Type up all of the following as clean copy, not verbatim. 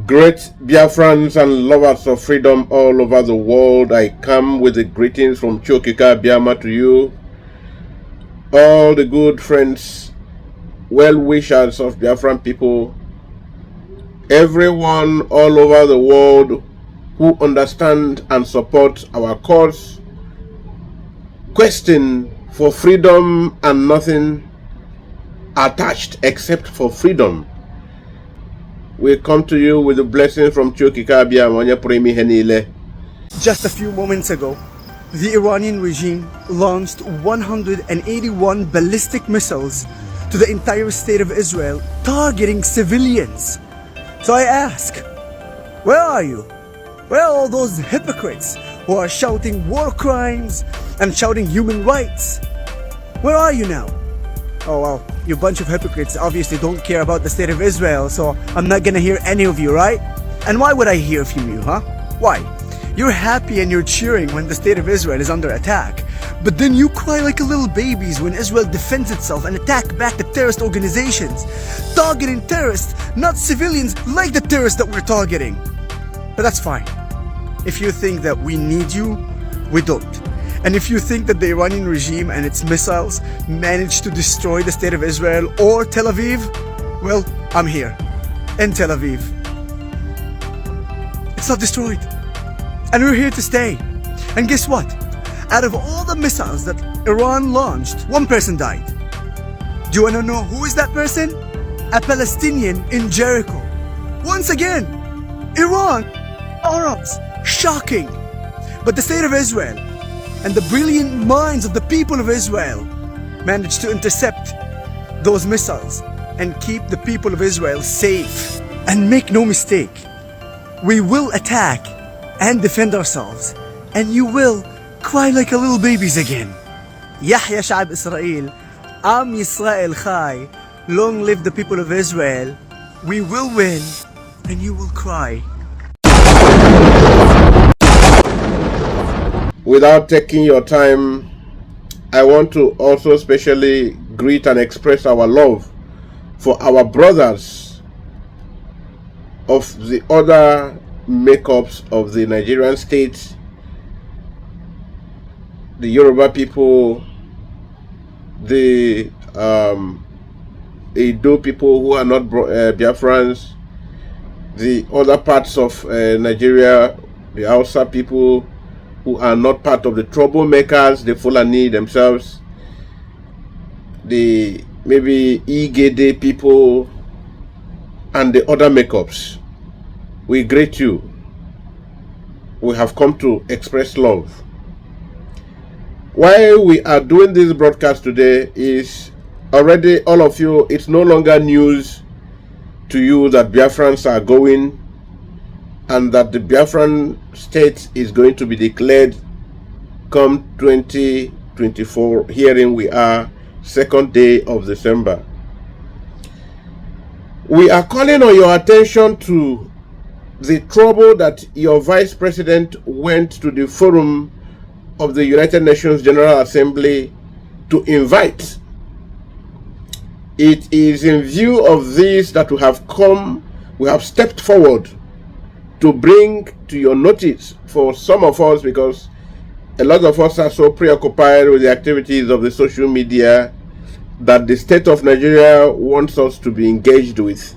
Great Biafrans and lovers of freedom all over the world, I come with the greetings from Chokika Biama to you. All the good friends, well-wishers of Biafran people, everyone all over the world who understand and support our cause, question for freedom and nothing attached except for freedom. We come to you with a blessing from Chokika Biama Premi Henile. Just a few moments ago, the Iranian regime launched 181 ballistic missiles to the entire state of Israel, targeting civilians. So I ask, where are you? Where are all those hypocrites who are shouting war crimes and shouting human rights? Where are you now? Oh well, you bunch of hypocrites obviously don't care about the state of Israel, so I'm not gonna hear any of you, right? And why would I hear from you, huh? Why? You're happy and you're cheering when the state of Israel is under attack, but then you cry like little babies when Israel defends itself and attack back the terrorist organizations, targeting terrorists, not civilians like the terrorists that we're targeting. But that's fine. If you think that we need you, we don't. And if you think that the Iranian regime and its missiles managed to destroy the state of Israel or Tel Aviv, well, I'm here, in Tel Aviv. It's not destroyed. And we're here to stay. And guess what? Out of all the missiles that Iran launched, one person died. Do you want to know who is that person? A Palestinian in Jericho. Once again, Iran, Arabs, shocking. But the state of Israel and the brilliant minds of the people of Israel managed to intercept those missiles and keep the people of Israel safe. And make no mistake, we will attack and defend ourselves, and you will cry like a little babies again. Yahya Sha'ab Israel, Am Yisrael Chai, long live the people of Israel. We will win, and you will cry. Without taking your time, I want to also specially greet and express our love for our brothers of the other makeups of the Nigerian state, the Yoruba people, the Edo people who are not Biafrans, the other parts of Nigeria, the Hausa people who are not part of the troublemakers, the Fulani themselves, the maybe Igede people, and the other makeups. We greet you. We have come to express love. Why we are doing this broadcast today is already all of you, it's no longer news to you that Biafrans are going and that the Biafran state is going to be declared come 2024. Herein we are, 2nd day of December. We are calling on your attention to the trouble that your vice president went to the forum of the United Nations General Assembly to invite. It is in view of this that we have stepped forward to bring to your notice for some of us, because a lot of us are so preoccupied with the activities of the social media that the state of Nigeria wants us to be engaged with.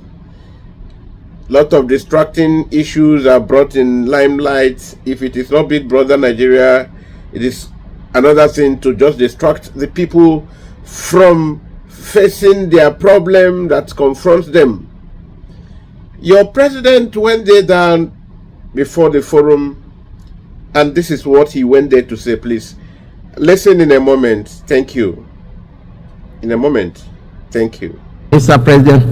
A lot of distracting issues are brought in limelight. If it is not Big Brother Nigeria, it is another thing to just distract the people from facing their problem that confronts them. Your president went there down before the forum, and this is what he went there to say. Please listen in a moment. Thank you. In a moment. Thank you. Mr. President,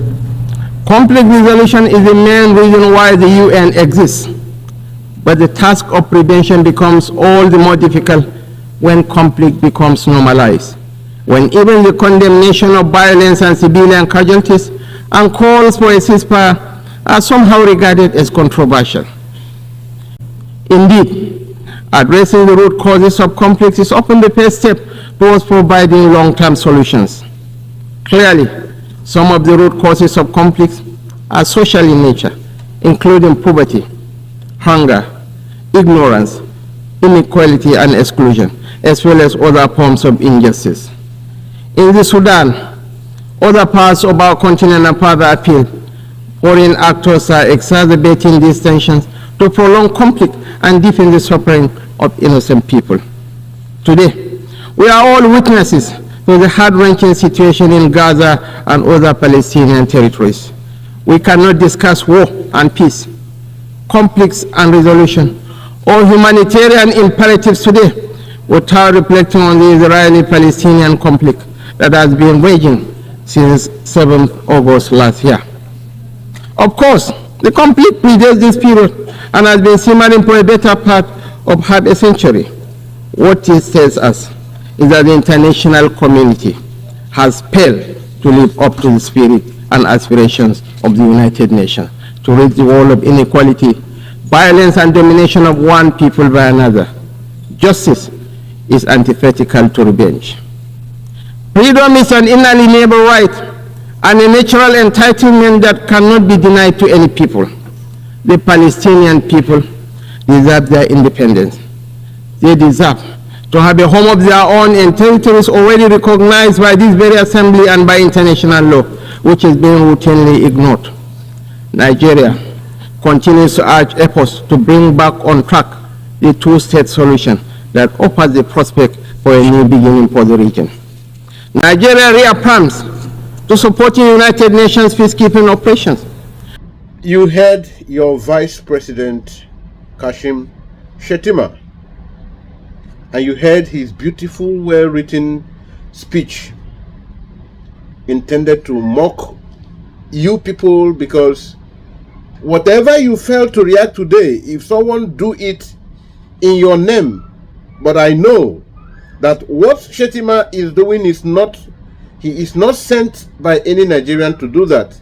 conflict resolution is the main reason why the UN exists, but the task of prevention becomes all the more difficult when conflict becomes normalized, when even the condemnation of violence and civilian casualties and calls for a ceasefire are somehow regarded as controversial. Indeed, addressing the root causes of conflict is often the first step towards providing long-term solutions. Clearly, some of the root causes of conflict are social in nature, including poverty, hunger, ignorance, inequality, and exclusion, as well as other forms of injustice. In the Sudan, other parts of our continent and further afield, foreign actors are exacerbating these tensions to prolong conflict and deepen the suffering of innocent people. Today, we are all witnesses to the heart-wrenching situation in Gaza and other Palestinian territories. We cannot discuss war and peace, conflicts and resolution, or humanitarian imperatives today without reflecting on the Israeli-Palestinian conflict that has been raging since 7th August last year. Of course, the conflict predates this period and has been simmering for a better part of half a century. What this tells us is that the international community has failed to live up to the spirit and aspirations of the United Nations to rid the world of inequality, violence, and domination of one people by another. Justice is antithetical to revenge. Freedom is an inalienable right and a natural entitlement that cannot be denied to any people. The Palestinian people deserve their independence. They deserve to have a home of their own in territories already recognized by this very assembly and by international law, which is being routinely ignored. Nigeria continues to urge efforts to bring back on track the two-state solution that offers the prospect for a new beginning for the region. Nigeria reaffirms to supporting United Nations peacekeeping operations. You heard your Vice President, Kashim Shettima, and you heard his beautiful, well-written speech intended to mock you people, because whatever you fail to react today, if someone do it in your name, but I know that what Shettima is doing is not, he is not sent by any Nigerian to do that.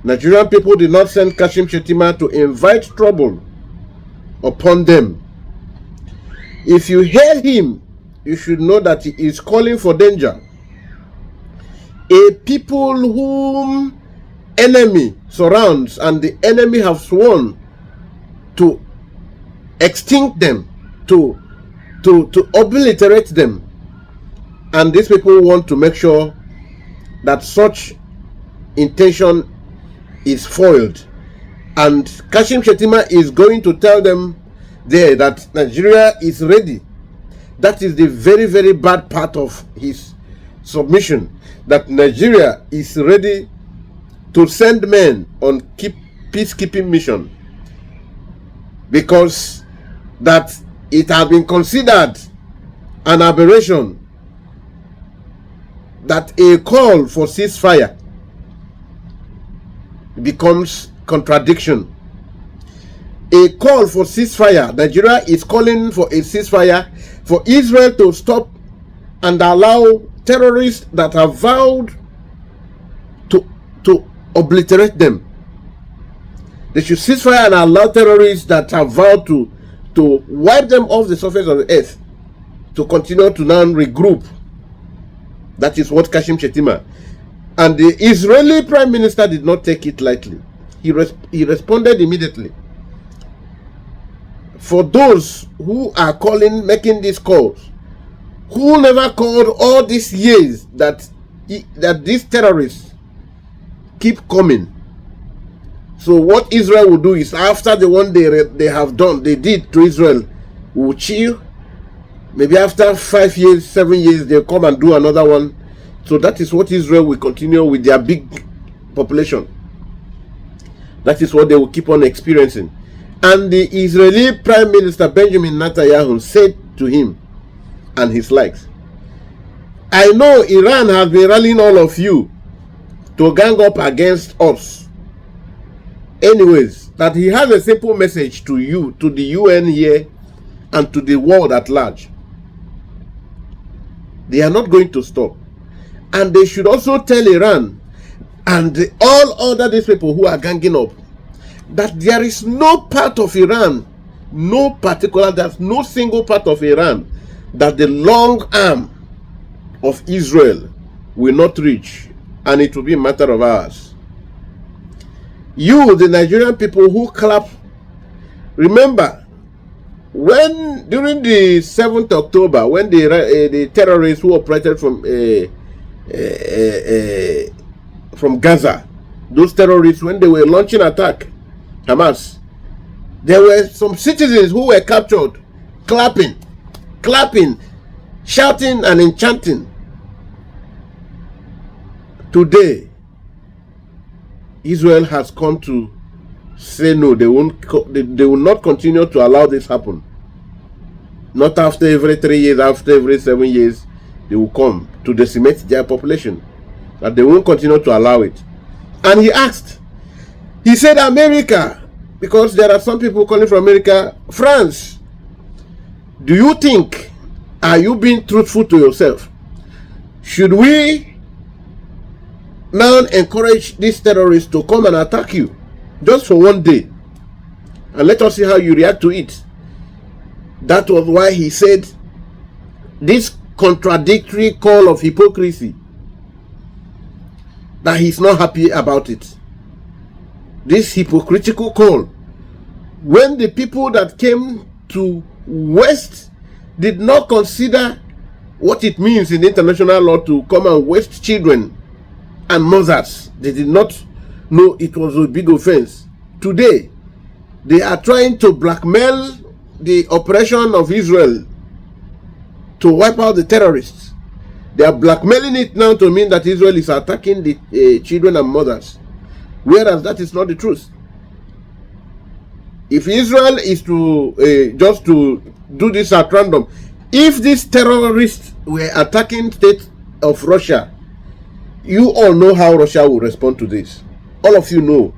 Nigerian people did not send Kashim Shettima to invite trouble upon them. If you hear him, you should know that he is calling for danger. A people whom enemy surrounds and the enemy have sworn to extinct them, to obliterate them, and these people want to make sure that such intention is foiled. And Kashim Shettima is going to tell them there that Nigeria is ready. That is the very, very bad part of his submission, that Nigeria is ready to send men on peacekeeping mission, because that it has been considered an aberration that a call for ceasefire becomes contradiction. A call for ceasefire, Nigeria is calling for a ceasefire for Israel to stop and allow terrorists that have vowed to obliterate them. They should ceasefire and allow terrorists that have vowed to wipe them off the surface of the earth to continue to now regroup. That is what Kashim Shettima. And the Israeli Prime Minister did not take it lightly. He responded immediately. For those who are making these calls, who never called all these years that these terrorists keep coming. So what Israel will do is, after the one they did to Israel, will chill. Maybe after 5 years, 7 years, they'll come and do another one. So that is what Israel will continue with their big population. That is what they will keep on experiencing. And the Israeli Prime Minister Benjamin Netanyahu said to him and his likes, I know Iran has been rallying all of you to gang up against us. Anyways, that he has a simple message to you, to the UN here, and to the world at large. They are not going to stop. And they should also tell Iran and all other these people who are ganging up that there is no part of Iran, there's no single part of Iran that the long arm of Israel will not reach, and it will be a matter of hours. You, the Nigerian people who clap, remember when during the 7th October, when the terrorists who operated from Gaza, those terrorists, when they were launching attack, Hamas, there were some citizens who were captured, clapping, shouting and enchanting. Today, Israel has come to say no. They will not continue to allow this happen. Not after every 3 years, after every 7 years, they will come to decimate their population. But they won't continue to allow it. And he asked, he said, America, because there are some people calling from America, France, do you think, are you being truthful to yourself? Should we now encourage these terrorists to come and attack you just for one day? And let us see how you react to it. That was why he said this contradictory call of hypocrisy, that he's not happy about it. This hypocritical call, when the people that came to West did not consider what it means in international law to come and waste children and mothers. They did not know it was a big offense. Today, they are trying to blackmail the operation of Israel to wipe out the terrorists. They are blackmailing it now to mean that Israel is attacking the children and mothers, whereas that is not the truth. If Israel is to just to do this at random, if these terrorists were attacking state of Russia, you all know how Russia will respond to this. All of you know.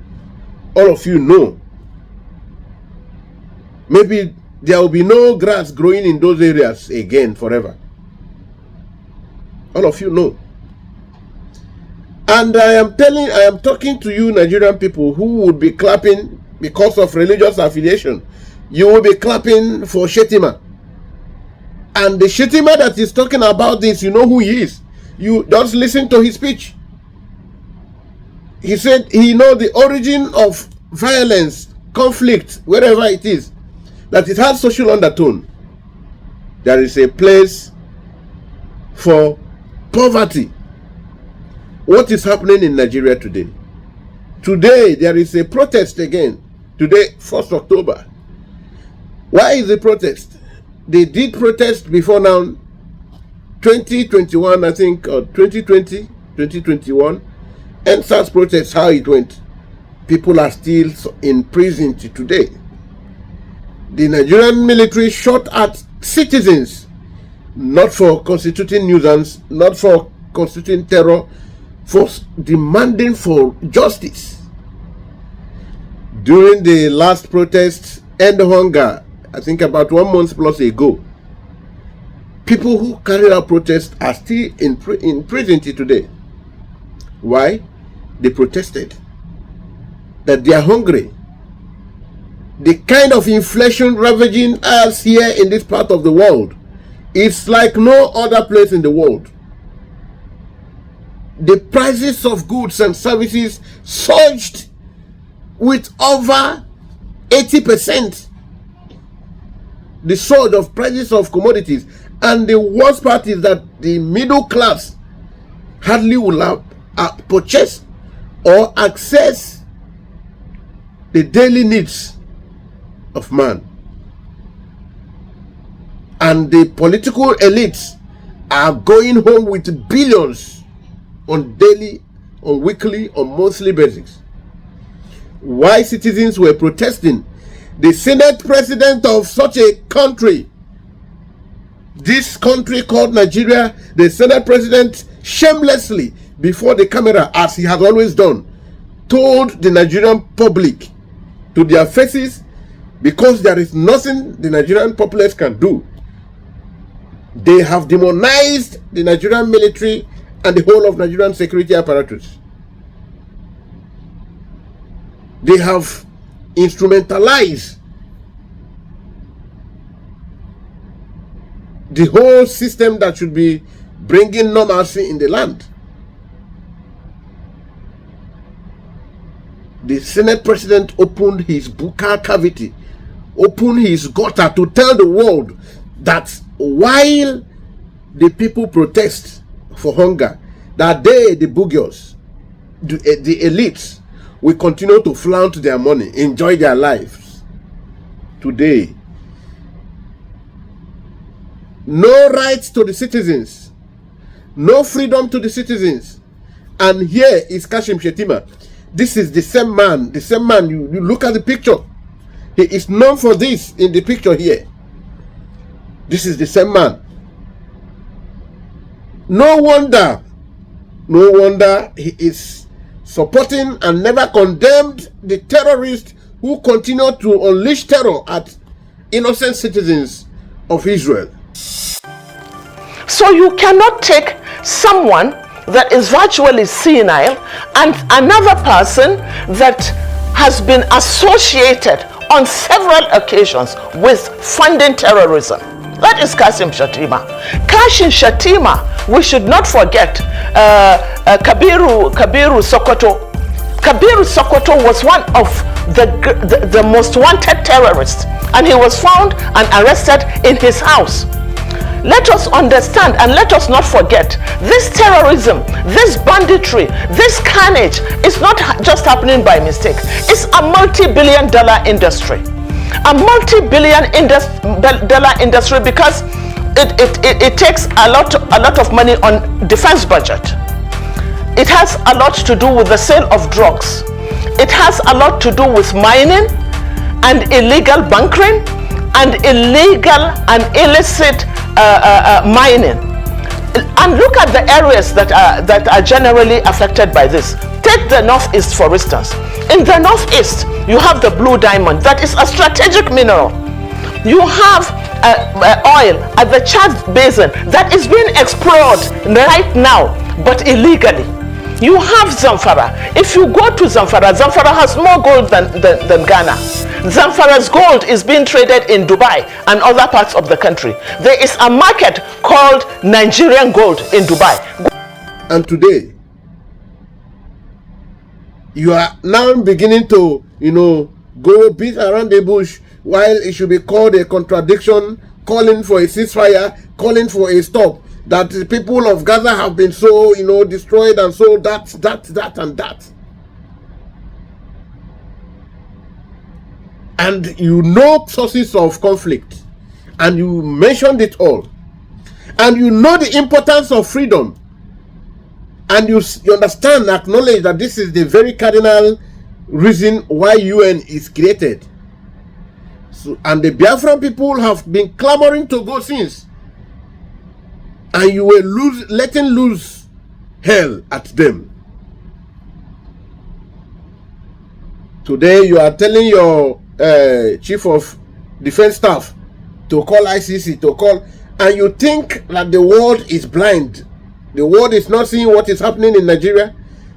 All of you know. Maybe there will be no grass growing in those areas again forever. All of you know. And I am talking to you Nigerian people who would be clapping because of religious affiliation. You will be clapping for Shettima. And the Shettima that is talking about this, you know who he is. You just listen to his speech. He said he knows the origin of violence, conflict, wherever it is, that it has social undertone. There is a place for poverty. What is happening in Nigeria today? Today there is a protest again. Today, 1st October. Why is the protest? They did protest before now, 2021, I think, or 2020, 2021, and such protests, how it went. People are still in prison today. The Nigerian military shot at citizens, not for constituting nuisance, not for constituting terror, for demanding for justice. During the last protest, End Hunger, I think about 1 month plus ago, people who carried out protests are still in prison today. Why? They protested that they are hungry. The kind of inflation ravaging us here in this part of the world, it's like no other place in the world. The prices of goods and services surged with over 80%. The surge of prices of commodities. And the worst part is that the middle class hardly will have purchase or access the daily needs of man. And the political elites are going home with billions on daily, on weekly, on monthly basis. Why citizens were protesting? The Senate president of such a country, this country called Nigeria, the Senate president shamelessly before the camera, as he has always done, told the Nigerian public to their faces, because there is nothing the Nigerian populace can do. They have demonized the Nigerian military and the whole of Nigerian security apparatus. They have instrumentalized the whole system that should be bringing normalcy in the land. the Senate president opened his buccal cavity, opened his gutter to tell the world that while the people protest for hunger, that they, the bourgeois, the elites, will continue to flaunt their money, enjoy their lives. Today, no rights to the citizens, no freedom to the citizens. And here is Kashim Shettima. This is the same man, you look at the picture. He is known for this in the picture here. This is the same man. No wonder he is supporting and never condemned the terrorists who continue to unleash terror at innocent citizens of Israel. So you cannot take someone that is virtually senile and another person that has been associated on several occasions with funding terrorism. That is Kashim Shettima. Kashim Shettima, we should not forget Kabiru Sokoto. Kabiru Sokoto was one of the most wanted terrorists, and he was found and arrested in his house. Let us understand and let us not forget, this terrorism, this banditry, this carnage is not just happening by mistake. It's a multi-billion-dollar industry. A multi-billion dollar industry because it takes a lot of money on defense budget. It has a lot to do with the sale of drugs. It has a lot to do with mining and illegal bunkering and illegal and illicit mining. And look at the areas that are generally affected by this. Take the Northeast, for instance. In the Northeast, you have the blue diamond that is a strategic mineral. You have oil at the Chad Basin that is being explored right now, but illegally. You have Zamfara. If you go to Zamfara, Zamfara has more gold than Ghana. Zamfara's gold is being traded in Dubai and other parts of the country. There is a market called Nigerian gold in Dubai. And today, you are now beginning to, go beat around the bush while it should be called a contradiction, calling for a ceasefire, calling for a stop. That the people of Gaza have been so, destroyed and so that and that. And sources of conflict. And you mentioned it all. And you know the importance of freedom. And you understand, acknowledge that this is the very cardinal reason why UN is created. So, and the Biafran people have been clamoring to go since. And you were letting loose hell at them. Today you are telling your chief of defense staff to call ICC, and you think that the world is blind. The world is not seeing what is happening in Nigeria.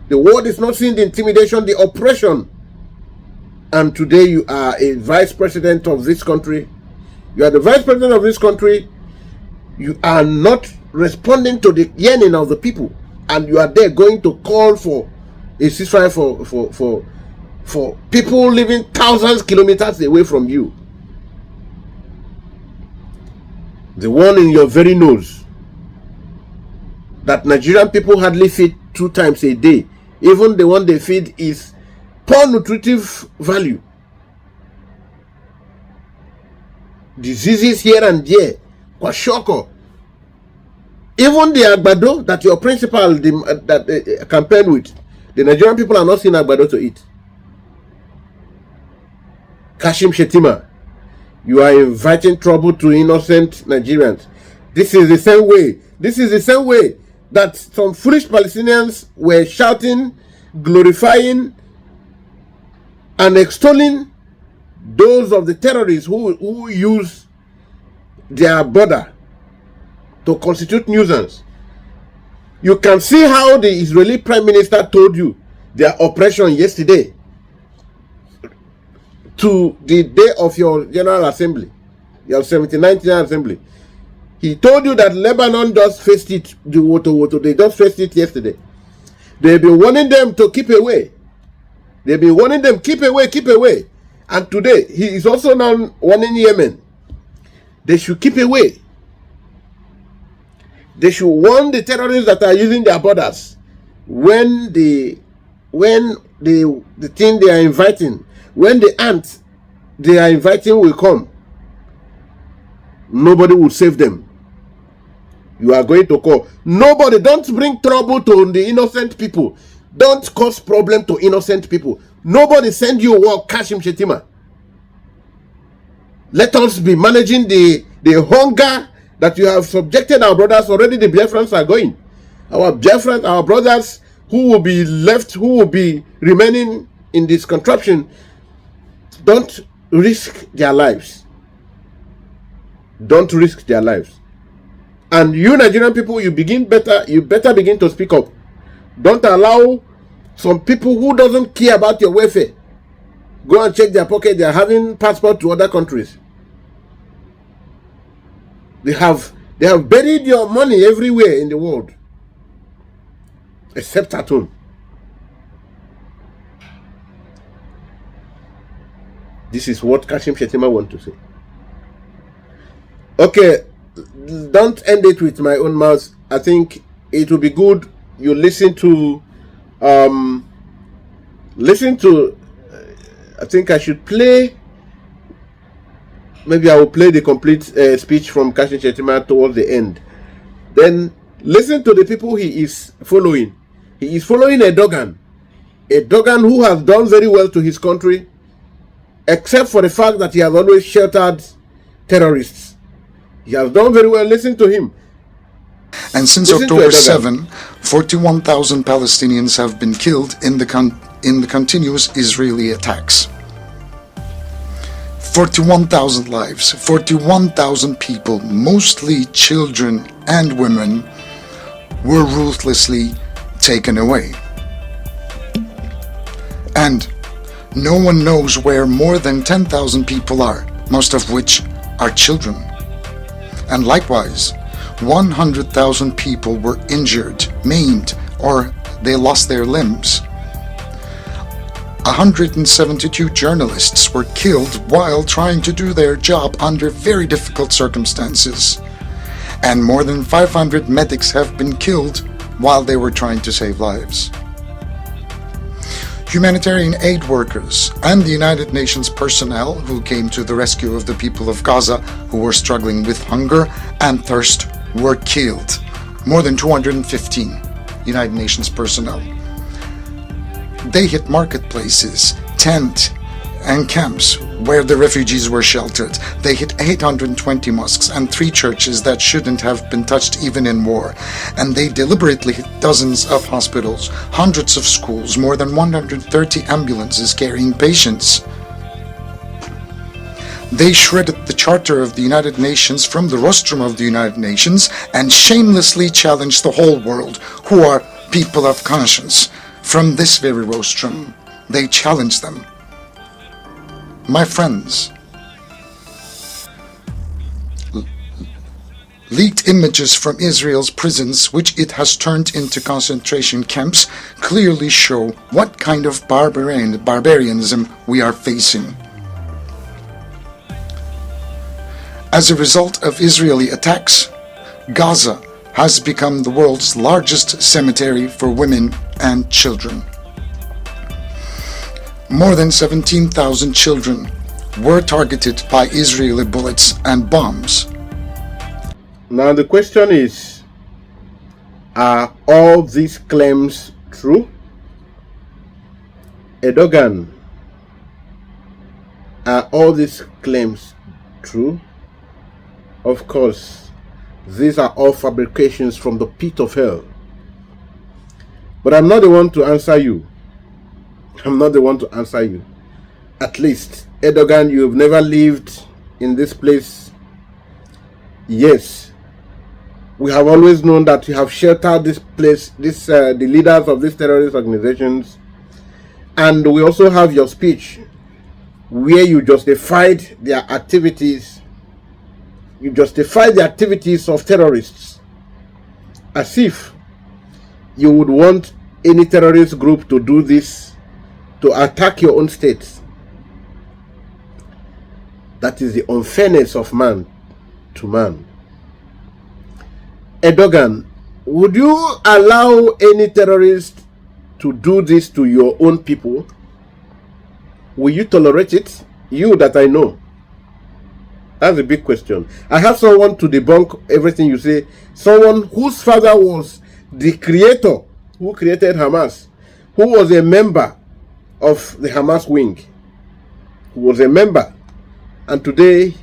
The world is not seeing the intimidation, the oppression. And today you are a vice president of this country. You are the vice president of this country. You are not responding to the yearning of the people, and you are there going to call for a ceasefire for people living thousands of kilometers away from you. The one in your very nose that Nigerian people hardly feed 2 times a day. Even the one they feed is poor nutritive value. Diseases here and there. Kwashoko. Even the agbado that your principal campaigned with, the Nigerian people are not seeing agbado to eat. Kashim Shettima, you are inviting trouble to innocent Nigerians. This is the same way. This is the same way that some foolish Palestinians were shouting, glorifying, and extolling those of the terrorists who use their border to constitute nuisance. You can see how the Israeli Prime Minister told you their operation yesterday to the day of your General Assembly, your 79th General Assembly. He told you that Lebanon just faced it, they just faced it yesterday. They've been warning them to keep away. They've been warning them, keep away, keep away. And today, he is also now warning Yemen. They should keep away. They should warn the terrorists that are using their borders when the thing they are inviting, when the ant they are inviting will come, nobody will save them. You are going to call. Nobody, don't bring trouble to the innocent people. Don't cause problem to innocent people. Nobody send you work, Kashim Shettima. Let us be managing the hunger that you have subjected our brothers. Already the Biafrans are going. Our Biafrans, our brothers who will be left, who will be remaining in this contraption, don't risk their lives. Don't risk their lives. And you Nigerian people, you better begin to speak up. Don't allow some people who doesn't care about your welfare go and check their pocket. They are having passport to other countries. They have buried your money everywhere in the world, except at home. This is what Kashim Shettima want to say. Okay, don't end it with my own mouth. I think it will be good you listen to I think I should play. Maybe I will play the complete speech from Kashim Shettima towards the end. Then listen to the people he is following. He is following a Dogan who has done very well to his country, except for the fact that he has always sheltered terrorists. He has done very well. Listen to him. And since October 7, 41,000 Palestinians have been killed in the continuous Israeli attacks. 41,000 lives, 41,000 people, mostly children and women, were ruthlessly taken away. And no one knows where more than 10,000 people are, most of which are children. And likewise, 100,000 people were injured, maimed, or they lost their limbs. 172 journalists were killed while trying to do their job under very difficult circumstances. And more than 500 medics have been killed while they were trying to save lives. Humanitarian aid workers and the United Nations personnel who came to the rescue of the people of Gaza who were struggling with hunger and thirst were killed. More than 215 United Nations personnel. They hit marketplaces, tents, and camps where the refugees were sheltered. They hit 820 mosques and 3 churches that shouldn't have been touched even in war. And they deliberately hit dozens of hospitals, hundreds of schools, more than 130 ambulances carrying patients. They shredded the Charter of the United Nations from the rostrum of the United Nations and shamelessly challenged the whole world, who are people of conscience. From this very rostrum, they challenged them. My friends, leaked images from Israel's prisons, which it has turned into concentration camps, clearly show what kind of barbarianism we are facing. As a result of Israeli attacks, Gaza has become the world's largest cemetery for women and children. More than 17,000 children were targeted by Israeli bullets and bombs. Now the question is, are all these claims true? Erdogan, are all these claims true? Of course, these are all fabrications from the pit of hell. But I'm not the one to answer you. I'm not the one to answer you. At least, Erdogan, you've never lived in this place. Yes, we have always known that you have sheltered this place, the leaders of these terrorist organizations. And we also have your speech where you justified their activities. You justify the activities of terrorists as if you would want any terrorist group to do this, to attack your own state. That is the unfairness of man to man. Erdogan, would you allow any terrorist to do this to your own people? Will you tolerate it? You that I know. That's a big question. I have someone to debunk everything you say. Someone whose father was the creator who created Hamas, who was a member of the Hamas wing, who was a member. And today,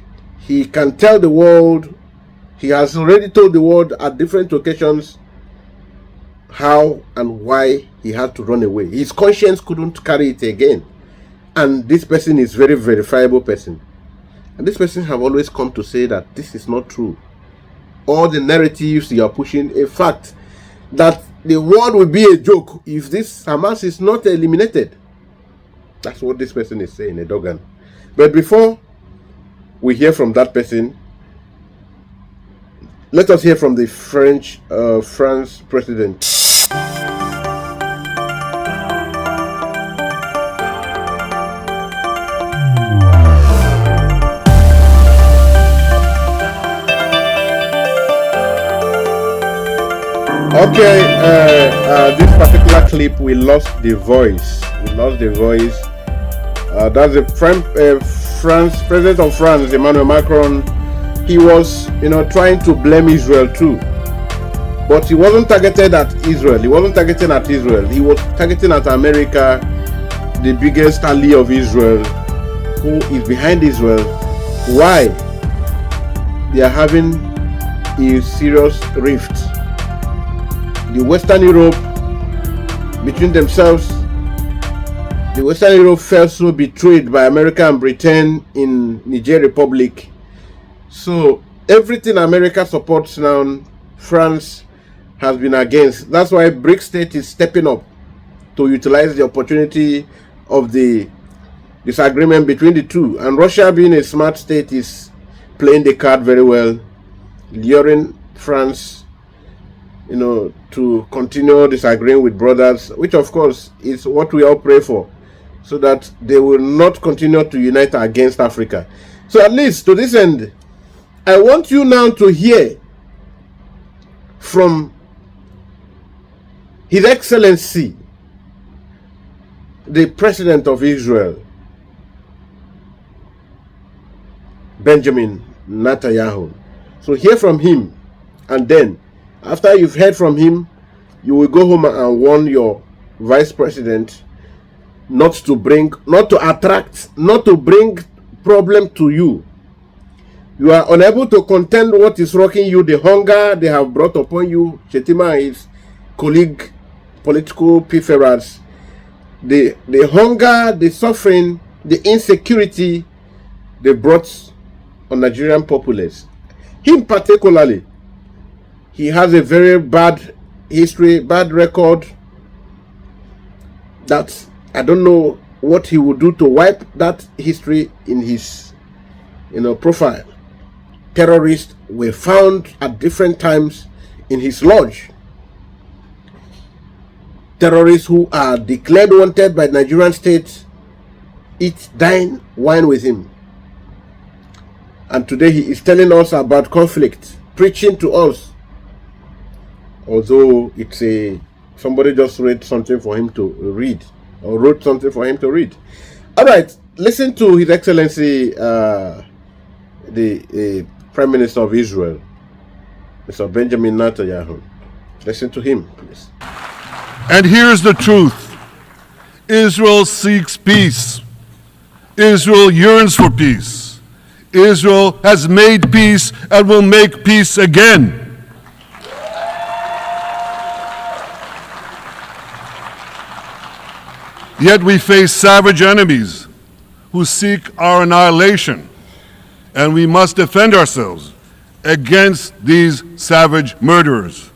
he can tell the world, he has already told the world at different occasions how and why he had to run away. His conscience couldn't carry it again. And this person is very verifiable person. And this person have always come to say that this is not true. All the narratives you are pushing, in fact, that the world will be a joke if this Hamas is not eliminated. That's what this person is saying, Erdogan. But before we hear from that person, let us hear from the France president. Okay, this particular clip, we lost the voice. That's the president of France, Emmanuel Macron. He was, trying to blame Israel too. But he wasn't targeted at Israel. He wasn't targeting at Israel. He was targeting at America, the biggest ally of Israel, who is behind Israel. Why? They are having a serious rift. The Western Europe, between themselves, the Western Europe felt so betrayed by America and Britain in Niger Republic. So everything America supports now, France has been against. That's why BRICS state is stepping up to utilize the opportunity of the disagreement between the two. And Russia, being a smart state, is playing the card very well, luring France, to continue disagreeing with brothers, which of course is what we all pray for, so that they will not continue to unite against Africa. So at least to this end, I want you now to hear from His Excellency, the President of Israel, Benjamin Netanyahu. So hear from him, and then after you've heard from him, you will go home and warn your vice president not to bring problem to you. You are unable to contend what is rocking you, the hunger they have brought upon you. Shettima and his colleague, political pilferers, the hunger, the suffering, the insecurity they brought on Nigerian populace. Him particularly, he has a very bad history, bad record, that I don't know what he would do to wipe that history in his profile. Terrorists were found at different times in his lodge. Terrorists who are declared wanted by the Nigerian state eat, dine, wine with him. And today he is telling us about conflict, preaching to us. Although somebody just read something for him to read, or wrote something for him to read. All right, listen to His Excellency, the Prime Minister of Israel, Mr. Benjamin Netanyahu. Listen to him, please. And here's the truth. Israel seeks peace. Israel yearns for peace. Israel has made peace and will make peace again. Yet we face savage enemies who seek our annihilation, and we must defend ourselves against these savage murderers.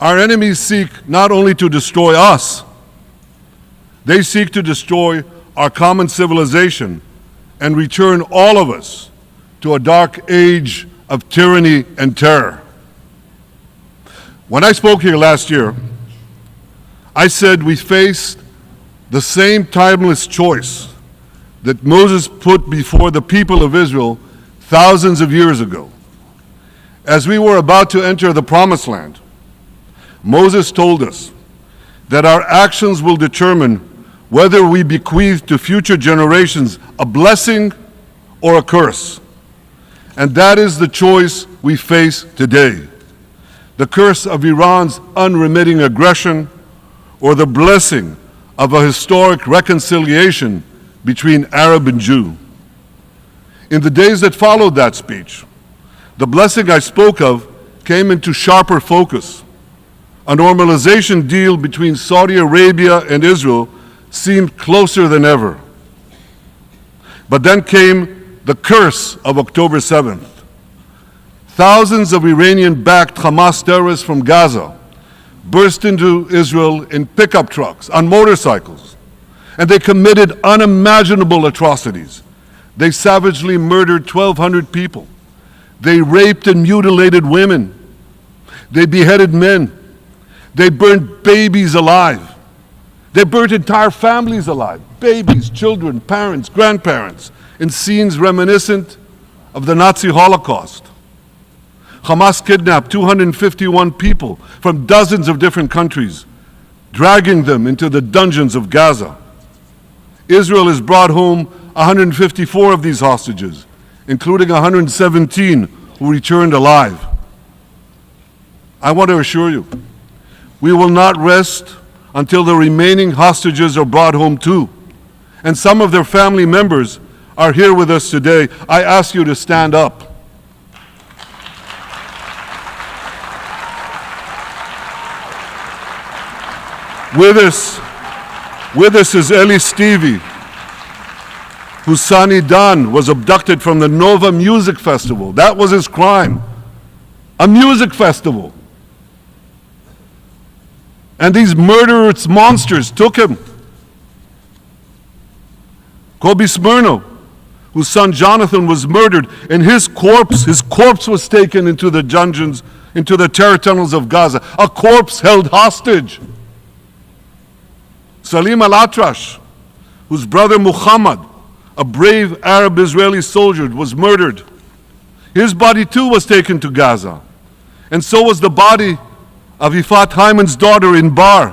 Our enemies seek not only to destroy us, they seek to destroy our common civilization and return all of us to a dark age of tyranny and terror. When I spoke here last year, I said we faced the same timeless choice that Moses put before the people of Israel thousands of years ago. As we were about to enter the Promised Land, Moses told us that our actions will determine whether we bequeath to future generations a blessing or a curse. And that is the choice we face today. The curse of Iran's unremitting aggression, or the blessing of a historic reconciliation between Arab and Jew. In the days that followed that speech, the blessing I spoke of came into sharper focus. A normalization deal between Saudi Arabia and Israel seemed closer than ever. But then came the curse of October 7th. Thousands of Iranian-backed Hamas terrorists from Gaza burst into Israel in pickup trucks, on motorcycles, and they committed unimaginable atrocities. They savagely murdered 1,200 people. They raped and mutilated women. They beheaded men. They burned babies alive. They burnt entire families alive, babies, children, parents, grandparents, in scenes reminiscent of the Nazi Holocaust. Hamas kidnapped 251 people from dozens of different countries, dragging them into the dungeons of Gaza. Israel has brought home 154 of these hostages, including 117 who returned alive. I want to assure you, we will not rest until the remaining hostages are brought home too. And some of their family members are here with us today. I ask you to stand up. With us is Eli Stevie, whose son Idan was abducted from the Nova Music Festival. That was his crime, a music festival. And these murderous monsters took him. Kobe Smirno, whose son Jonathan was murdered, and his corpse was taken into the dungeons, into the terror tunnels of Gaza. A corpse held hostage. Salim al-Atrash, whose brother Muhammad, a brave Arab-Israeli soldier, was murdered. His body too was taken to Gaza. And so was the body of Ifat Hyman's daughter in Bar,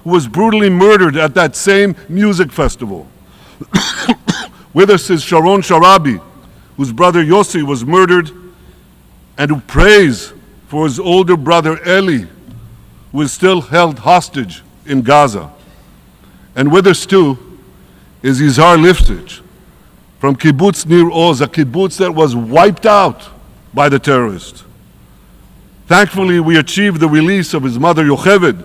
who was brutally murdered at that same music festival. With us is Sharon Sharabi, whose brother Yossi was murdered, and who prays for his older brother Eli, who is still held hostage in Gaza. And with us too is Izhar Liftich from Kibbutz Nir Oz, a kibbutz that was wiped out by the terrorists. Thankfully, we achieved the release of his mother Yocheved,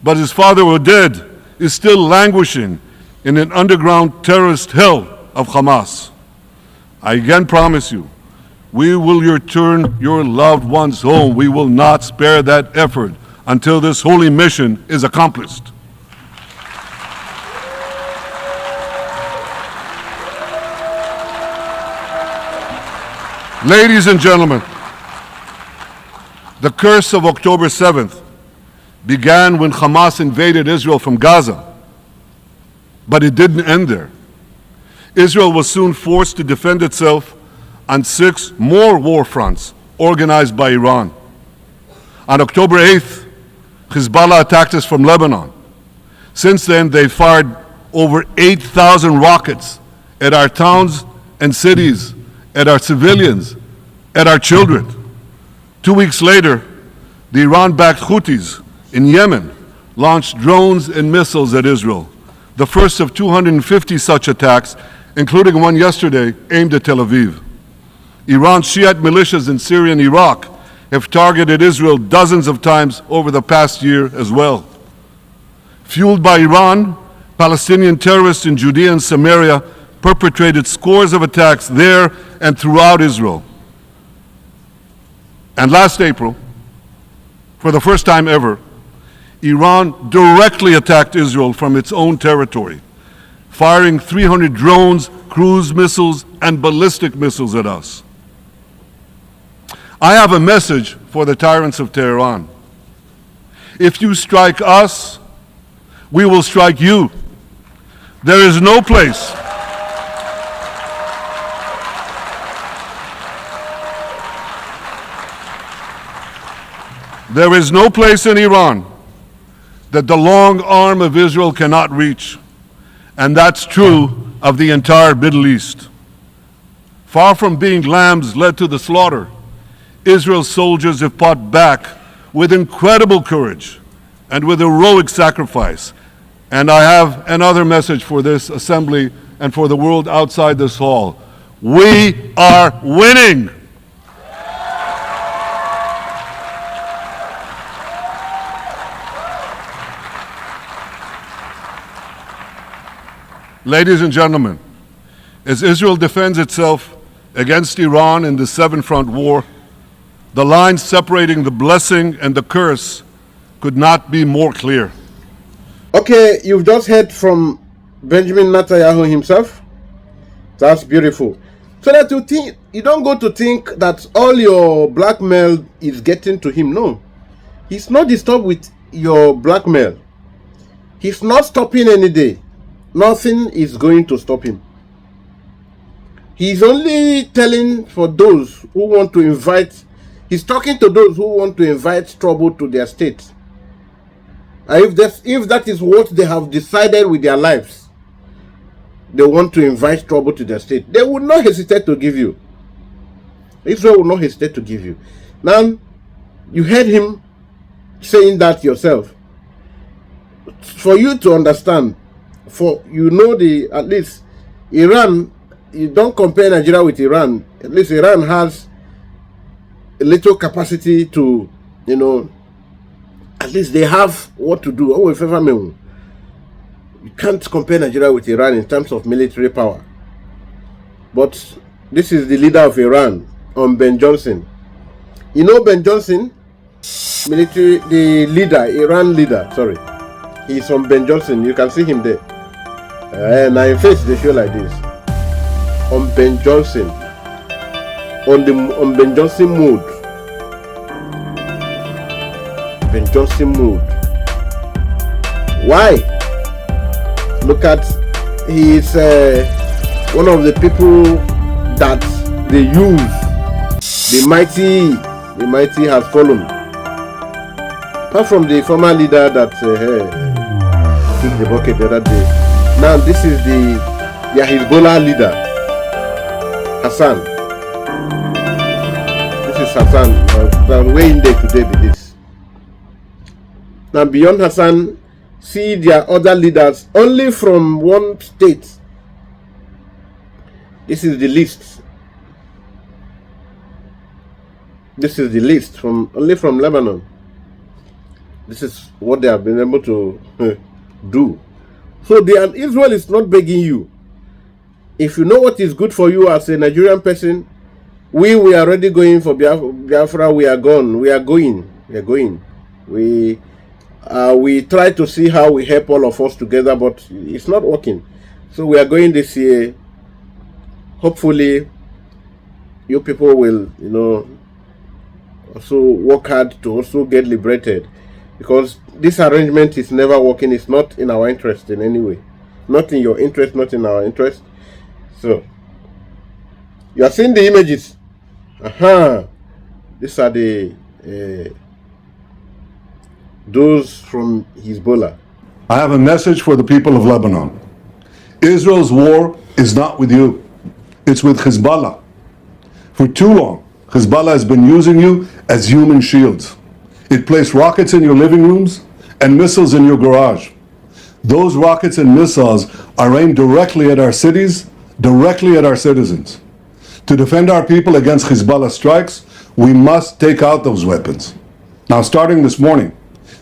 but his father Oded is still languishing in an underground terrorist hell of Hamas. I again promise you, we will return your loved ones home. We will not spare that effort until this holy mission is accomplished. Ladies and gentlemen, the curse of October 7th began when Hamas invaded Israel from Gaza, but it didn't end there. Israel was soon forced to defend itself on 6 more war fronts organized by Iran. On October 8th, Hezbollah attacked us from Lebanon. Since then, they fired over 8,000 rockets at our towns and cities, at our civilians, at our children. 2 weeks later, the Iran-backed Houthis in Yemen launched drones and missiles at Israel, the first of 250 such attacks, including one yesterday aimed at Tel Aviv. Iran's Shiite militias in Syria and Iraq have targeted Israel dozens of times over the past year as well. Fueled by Iran, Palestinian terrorists in Judea and Samaria perpetrated scores of attacks there and throughout Israel. And last April, for the first time ever, Iran directly attacked Israel from its own territory, firing 300 drones, cruise missiles, and ballistic missiles at us. I have a message for the tyrants of Tehran. If you strike us, we will strike you. There is no place. There is no place in Iran that the long arm of Israel cannot reach. And that's true of the entire Middle East. Far from being lambs led to the slaughter, Israel's soldiers have fought back with incredible courage and with heroic sacrifice. And I have another message for this assembly and for the world outside this hall. We are winning. Ladies and gentlemen, as Israel defends itself against Iran in the seven-front war, the line separating the blessing and the curse could not be more clear. Okay, you've just heard from Benjamin Netanyahu himself. That's beautiful. So that you don't go to think that all your blackmail is getting to him. No, he's not disturbed with your blackmail. He's not stopping any day. Nothing is going to stop him. He's only telling for those who want to invite, he's talking to those who want to invite trouble to their state. And if that is what they have decided with their lives, they want to invite trouble to their state, they would not hesitate to give you. Israel will not hesitate to give you. Now, you heard him saying that yourself. For you to understand, for at least Iran, you don't compare Nigeria with Iran. At least Iran has a little capacity to, at least they have what to do. You can't compare Nigeria with Iran in terms of military power. But this is the leader of Iran, Ben Johnson. You know Ben Johnson, the Iran leader, sorry. He's on Ben Johnson. You can see him there. And in face they show like this. On Ben Johnson. On Ben Johnson mode. Ben Johnson mode. Why? Look at, he is one of the people that they use. The mighty has fallen. Apart from the former leader that took the bucket the other day. Now this is the Hezbollah leader, Hassan. This is Hassan. I'm way in there today with this. Now beyond Hassan, see their other leaders only from one state. This is the list. This is the list only from Lebanon. This is what they have been able to do. So Israel is not begging you. If you know what is good for you as a Nigerian person, we are already going for Biafra. We are gone. We are going. We are going. We try to see how we help all of us together, but it's not working. So we are going this year. Hopefully, you people will, also work hard to also get liberated. Because this arrangement is never working. It's not in our interest in any way. Not in your interest, not in our interest. So, you are seeing the images. These are the those from Hezbollah. I have a message for the people of Lebanon. Israel's war is not with you. It's with Hezbollah. For too long, Hezbollah has been using you as human shields. It placed rockets in your living rooms and missiles in your garage. Those rockets and missiles are aimed directly at our cities, directly at our citizens. To defend our people against Hezbollah strikes, we must take out those weapons. Now, starting this morning,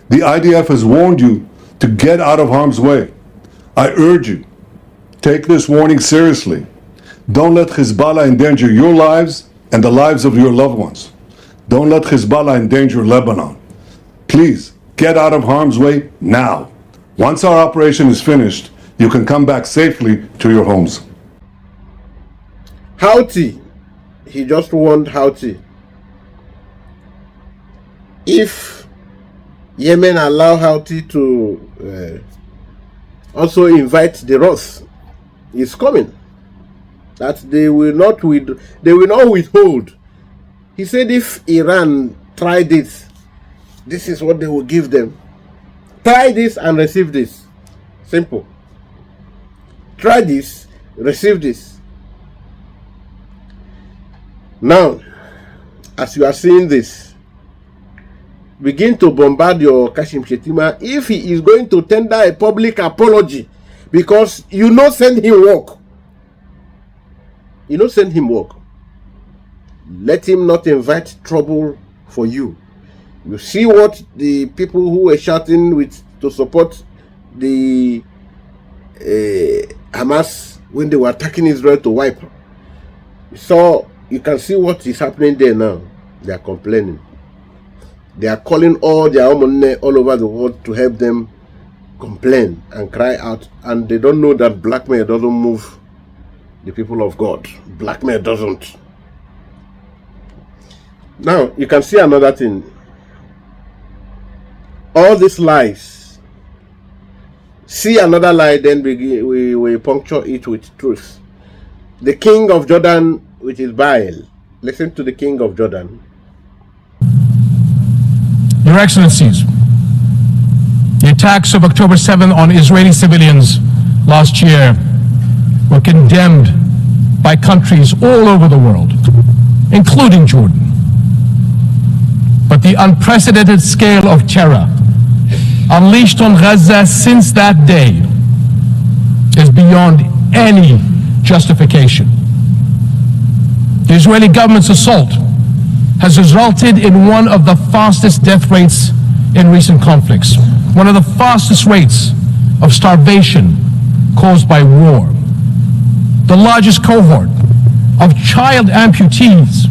the IDF has warned you to get out of harm's way. I urge you, take this warning seriously. Don't let Hezbollah endanger your lives and the lives of your loved ones. Don't let Hezbollah endanger Lebanon. Please, get out of harm's way now. Once our operation is finished, you can come back safely to your homes. Houthi. He just warned Houthi. If Yemen allow Houthi to also invite the wrath is coming, that they will not withhold. He said if Iran try this is what they will give them. Try this and receive this. Simple. Try this, receive this. Now, as you are seeing this, begin to bombard your Kashim Shettima if he is going to tender a public apology, because you not send him work. You not send him work. Let him not invite trouble for you. You see what the people who were shouting with to support the Hamas when they were attacking Israel to wipe. So you can see what is happening there now. They are complaining. They are calling all their Omone all over the world to help them complain and cry out, and they don't know that blackmail doesn't move the people of God. Blackmail doesn't. Now you can see another thing. All these lies. See another lie, then we puncture it with truth. The king of Jordan, which is Baal. Listen to the king of Jordan. Your Excellencies, the attacks of October 7th on Israeli civilians last year were condemned by countries all over the world, including Jordan. But the unprecedented scale of terror unleashed on Gaza since that day is beyond any justification. The Israeli government's assault has resulted in one of the fastest death rates in recent conflicts, one of the fastest rates of starvation caused by war, the largest cohort of child amputees,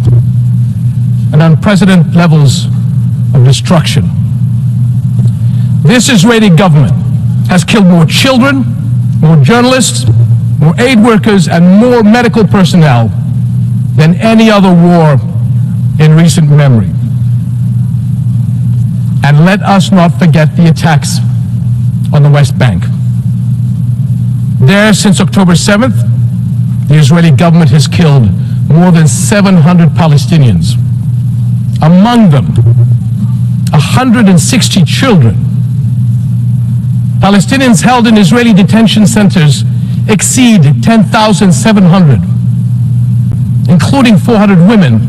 and unprecedented levels of destruction. This Israeli government has killed more children, more journalists, more aid workers, and more medical personnel than any other war in recent memory. And let us not forget the attacks on the West Bank. There, since October 7th, the Israeli government has killed more than 700 Palestinians. Among them, 160 children. Palestinians held in Israeli detention centers exceed 10,700, including 400 women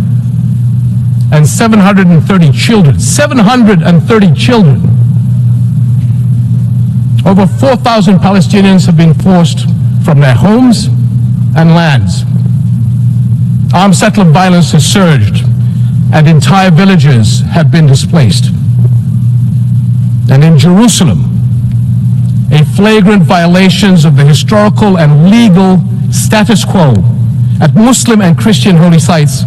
and 730 children. 730 children. Over 4,000 Palestinians have been forced from their homes and lands. Armed settler violence has surged, and entire villages have been displaced. And in Jerusalem, flagrant violations of the historical and legal status quo at Muslim and Christian holy sites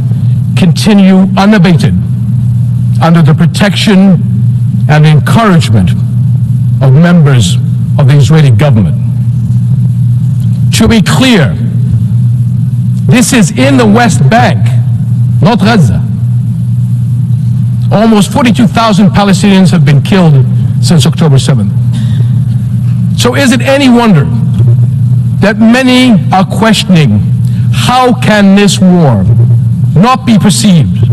continue unabated under the protection and encouragement of members of the Israeli government. To be clear, this is in the West Bank, not Gaza. Almost 42,000 Palestinians have been killed since October 7th. So is it any wonder that many are questioning how can this war not be perceived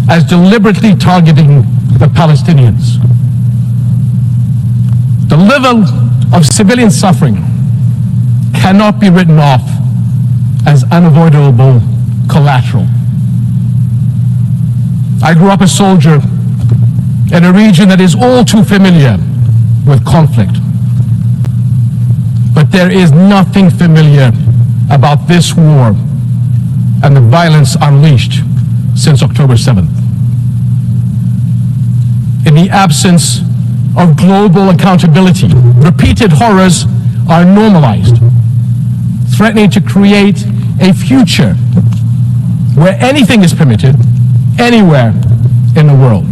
as deliberately targeting the Palestinians? The level of civilian suffering cannot be written off as unavoidable collateral. I grew up a soldier in a region that is all too familiar with conflict. But there is nothing familiar about this war and the violence unleashed since October 7th. In the absence of global accountability, repeated horrors are normalized, threatening to create a future where anything is permitted anywhere in the world.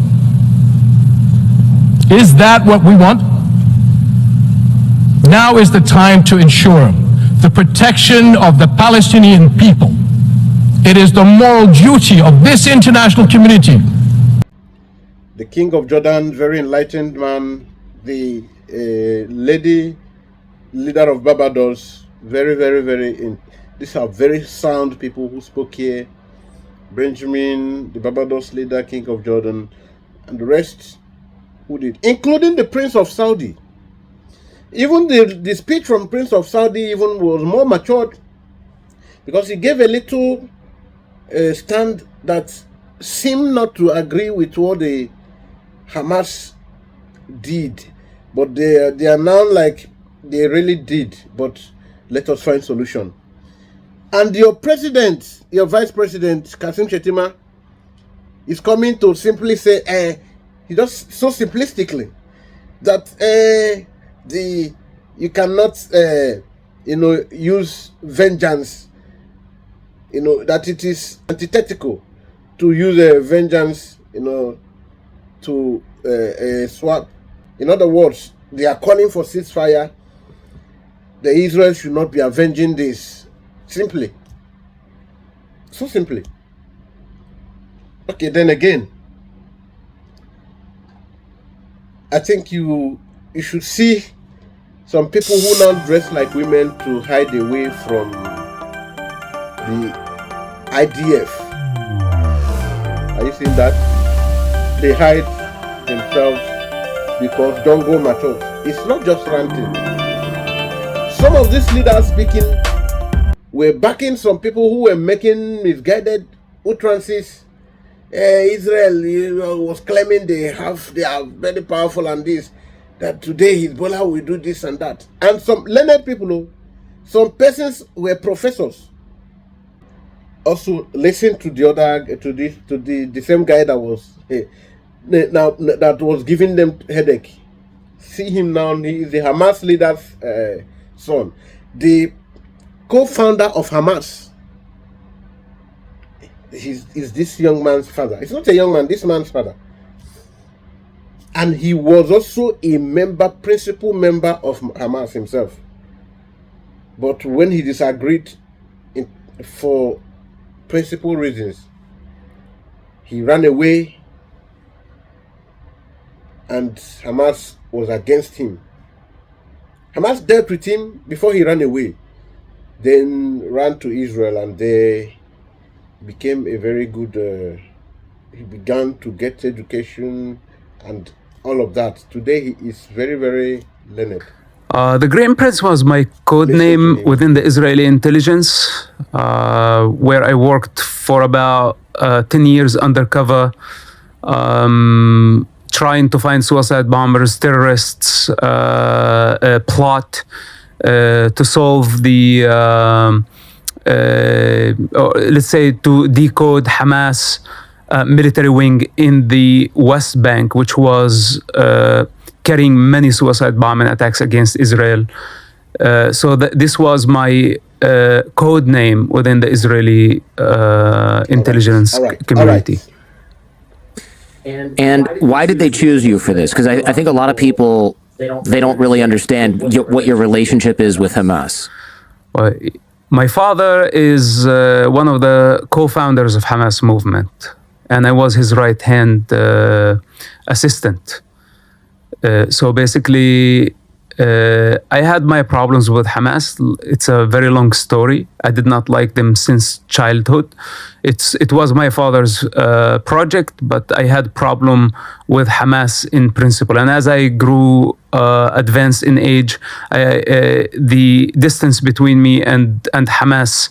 Is that what we want? Now is the time to ensure the protection of the Palestinian people. It is the moral duty of this international community. The King of Jordan, very enlightened man, the lady leader of Barbados, these are very sound people who spoke here. Benjamin, the Barbados leader, King of Jordan, and the rest who did, including the Prince of Saudi. Even the speech from Prince of Saudi even was more matured, because he gave a little stand that seemed not to agree with what the Hamas did, but they are now like they really did, but let us find solution. And your president, your vice president, Kasim Shettima, is coming to simply say, he just so simplistically that you cannot use vengeance, that it is antithetical to use vengeance, to swap. In other words, they are calling for ceasefire. The Israel should not be avenging this. Simply. So simply. Okay, then again, I think you should see some people who now dress like women to hide away from the IDF. Are you seeing that? They hide themselves because don't go matters. It's not just ranting. Some of these leaders speaking were backing some people who were making misguided utterances. Israel was claiming they are very powerful and this, that today Hezbollah will do this and that. And some learned people, some persons were professors, also listen to the other to the same guy that was that was giving them headache. See him now, he is the Hamas leader's son, the co-founder of Hamas. Is this young man's father. It's not a young man, this man's father. And he was also a principal member of Hamas himself. But when he disagreed for principal reasons, he ran away, and Hamas was against him. Hamas dealt with him before he ran away, then ran to Israel, and they became a very good, he began to get education and all of that. Today he is very, very learned. The Green Prince was my code name within the Israeli intelligence, where I worked for about 10 years undercover, trying to find suicide bombers, terrorists, plot to solve the, let's say, to decode Hamas military wing in the West Bank, which was carrying many suicide bombing attacks against Israel. So this was my code name within the Israeli intelligence community. And why did they choose you for this? Because I think a lot of people, they don't really understand what your relationship is with Hamas. My father is one of the co-founders of Hamas movement, and I was his right-hand assistant. So basically, I had my problems with Hamas. It's a very long story. I did not like them since childhood. It was my father's project, but I had problem with Hamas in principle. And as I grew advanced in age, the distance between me and Hamas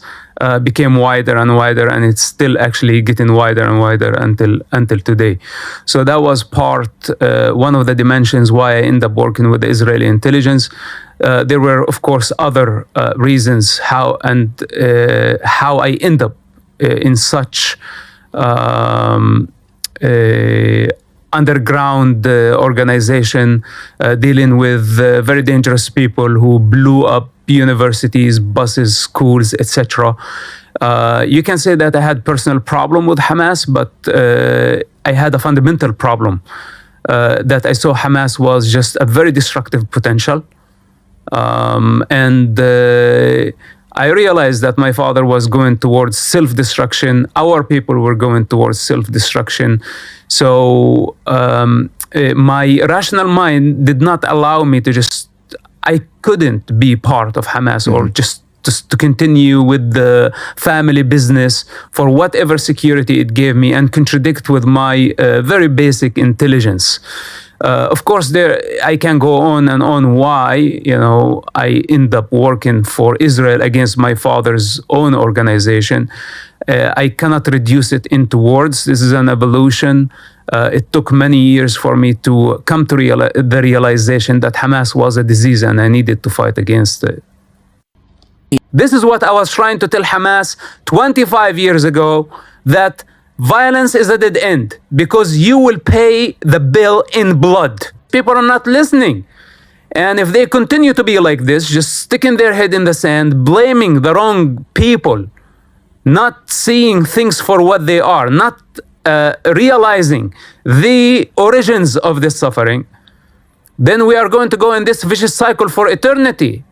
became wider and wider, and it's still actually getting wider and wider until today. So that was one of the dimensions why I ended up working with the Israeli intelligence. There were, of course, other reasons how I end up in such underground organization dealing with very dangerous people who blew up universities, buses, schools, etc. You can say that I had personal problem with Hamas, but I had a fundamental problem that I saw Hamas was just a very destructive potential. And I realized that my father was going towards self-destruction. Our people were going towards self-destruction. So my rational mind did not allow me to just I couldn't be part of Hamas or just to continue with the family business for whatever security it gave me and contradict with my very basic intelligence. Of course, I can go on and on why, I end up working for Israel against my father's own organization. I cannot reduce it into words. This is an evolution. It took many years for me to come to the realization that Hamas was a disease and I needed to fight against it. This is what I was trying to tell Hamas 25 years ago, that violence is a dead end because you will pay the bill in blood. People are not listening. And if they continue to be like this, just sticking their head in the sand, blaming the wrong people, not seeing things for what they are, not realizing the origins of this suffering, then we are going to go in this vicious cycle for eternity.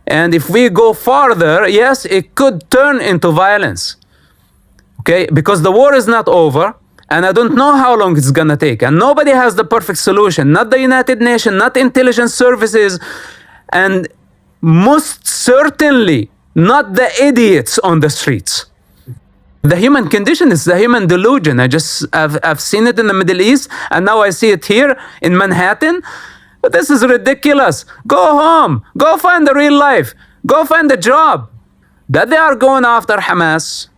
And if we go farther, yes, it could turn into violence. Okay, because the war is not over, and I don't know how long it's gonna take, and nobody has the perfect solution, not the United Nations, not intelligence services, and most certainly not the idiots on the streets. The human condition is the human delusion. I've seen it in the Middle East, and now I see it here in Manhattan. This is ridiculous. Go home. Go find the real life. Go find a job. That they are going after Hamas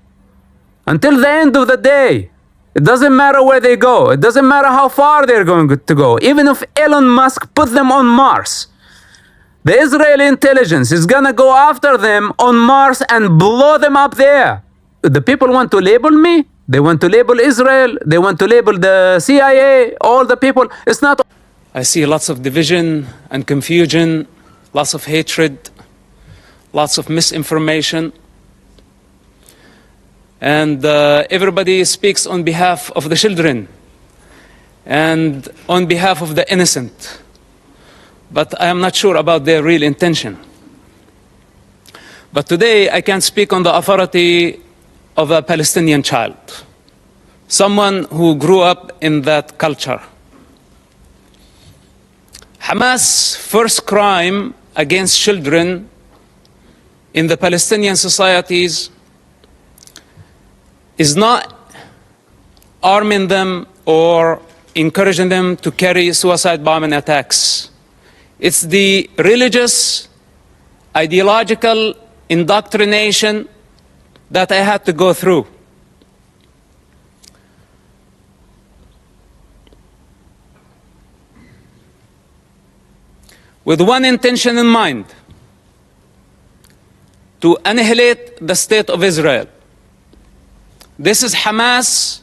until the end of the day. It doesn't matter where they go. It doesn't matter how far they're going to go. Even if Elon Musk put them on Mars, the Israeli intelligence is gonna go after them on Mars and blow them up there. The people want to label me. They want to label Israel. They want to label the CIA, all the people. It's not. I see lots of division and confusion, lots of hatred, lots of misinformation. And everybody speaks on behalf of the children and on behalf of the innocent. But I am not sure about their real intention. But today I can speak on the authority of a Palestinian child, someone who grew up in that culture. Hamas' first crime against children in the Palestinian societies is not arming them or encouraging them to carry suicide bombing attacks. It's the religious, ideological indoctrination that I had to go through. With one intention in mind: to annihilate the state of Israel. This is Hamas'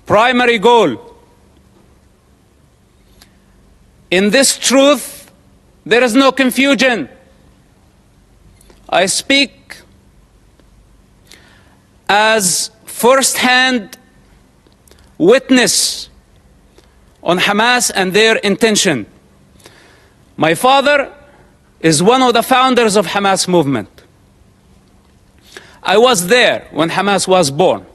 primary goal. In this truth, there is no confusion. I speak as first-hand witness on Hamas and their intention. My father is one of the founders of Hamas movement. I was there when Hamas was born.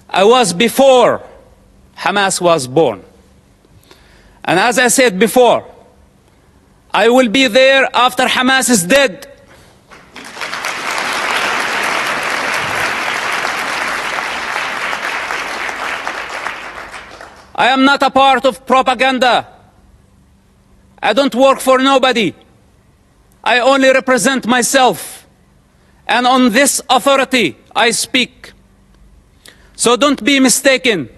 I was before Hamas was born. And as I said before, I will be there after Hamas is dead. I am not a part of propaganda. I don't work for nobody. I only represent myself. And on this authority I speak. So don't be mistaken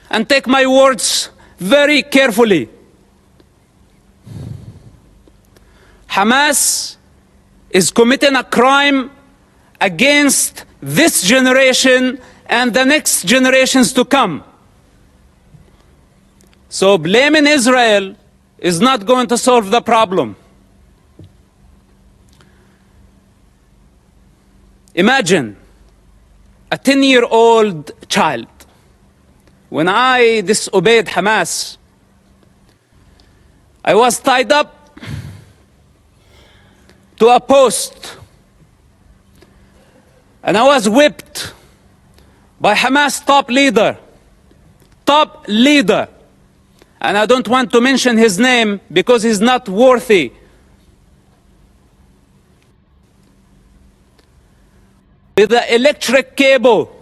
and take my words very carefully. Hamas is committing a crime against this generation and the next generations to come. So blaming Israel is not going to solve the problem. Imagine a 10-year-old child. When I disobeyed Hamas, I was tied up to a post and I was whipped by Hamas top leader. and I don't want to mention his name because he's not worthy. With the electric cable,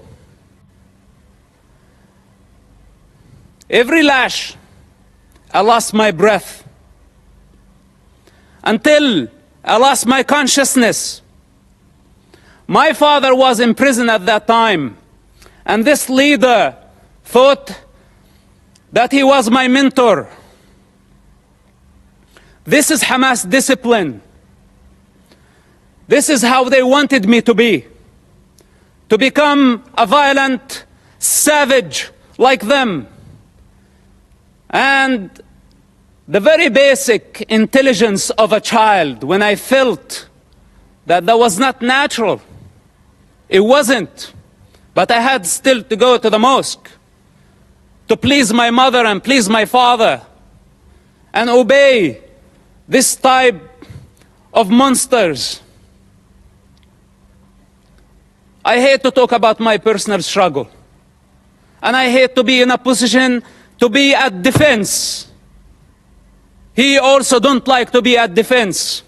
every lash, I lost my breath until I lost my consciousness. My father was in prison at that time, and this leader thought that he was my mentor. This is Hamas discipline. This is how they wanted me to be. To become a violent savage like them. And the very basic intelligence of a child, when I felt that was not natural, it wasn't. But I had still to go to the mosque to please my mother and please my father and obey this type of monsters. I hate to talk about my personal struggle. And I hate to be in a position to be at defense. He also don't like to be at defense.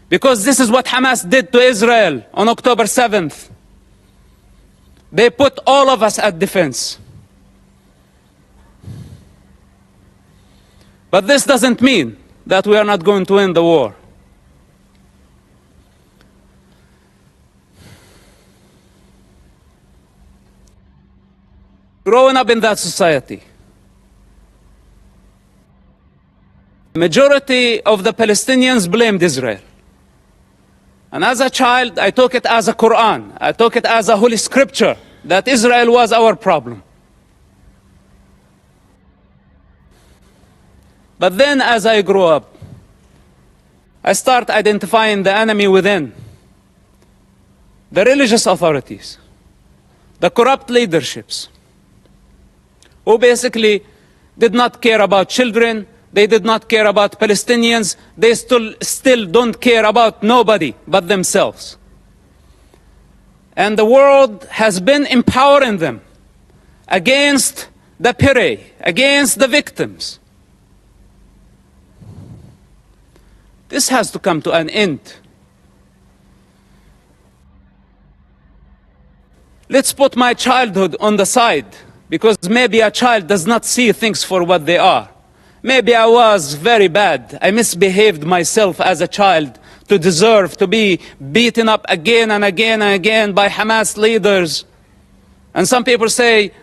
Because this is what Hamas did to Israel on October 7th. They put all of us at defense. But this doesn't mean that we are not going to win the war. Growing up in that society, the majority of the Palestinians blamed Israel. And as a child, I took it as a Quran. I took it as a holy scripture that Israel was our problem. But then as I grew up, I start identifying the enemy within. The religious authorities, the corrupt leaderships, who basically did not care about children, they did not care about Palestinians, they still don't care about nobody but themselves. And the world has been empowering them against the prey, against the victims. This has to come to an end. Let's put my childhood on the side, because maybe a child does not see things for what they are. Maybe I was very bad. I misbehaved myself as a child to deserve to be beaten up again and again and again by Hamas leaders. And some people say,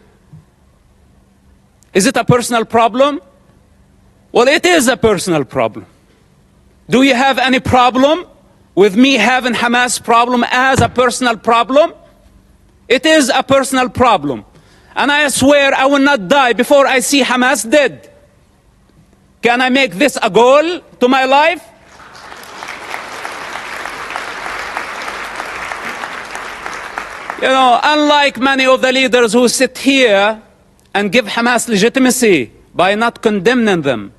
is it a personal problem? Well, it is a personal problem. Do you have any problem with me having Hamas problem as a personal problem? It is a personal problem. And I swear I will not die before I see Hamas dead. Can I make this a goal to my life? You know, unlike many of the leaders who sit here and give Hamas legitimacy by not condemning them,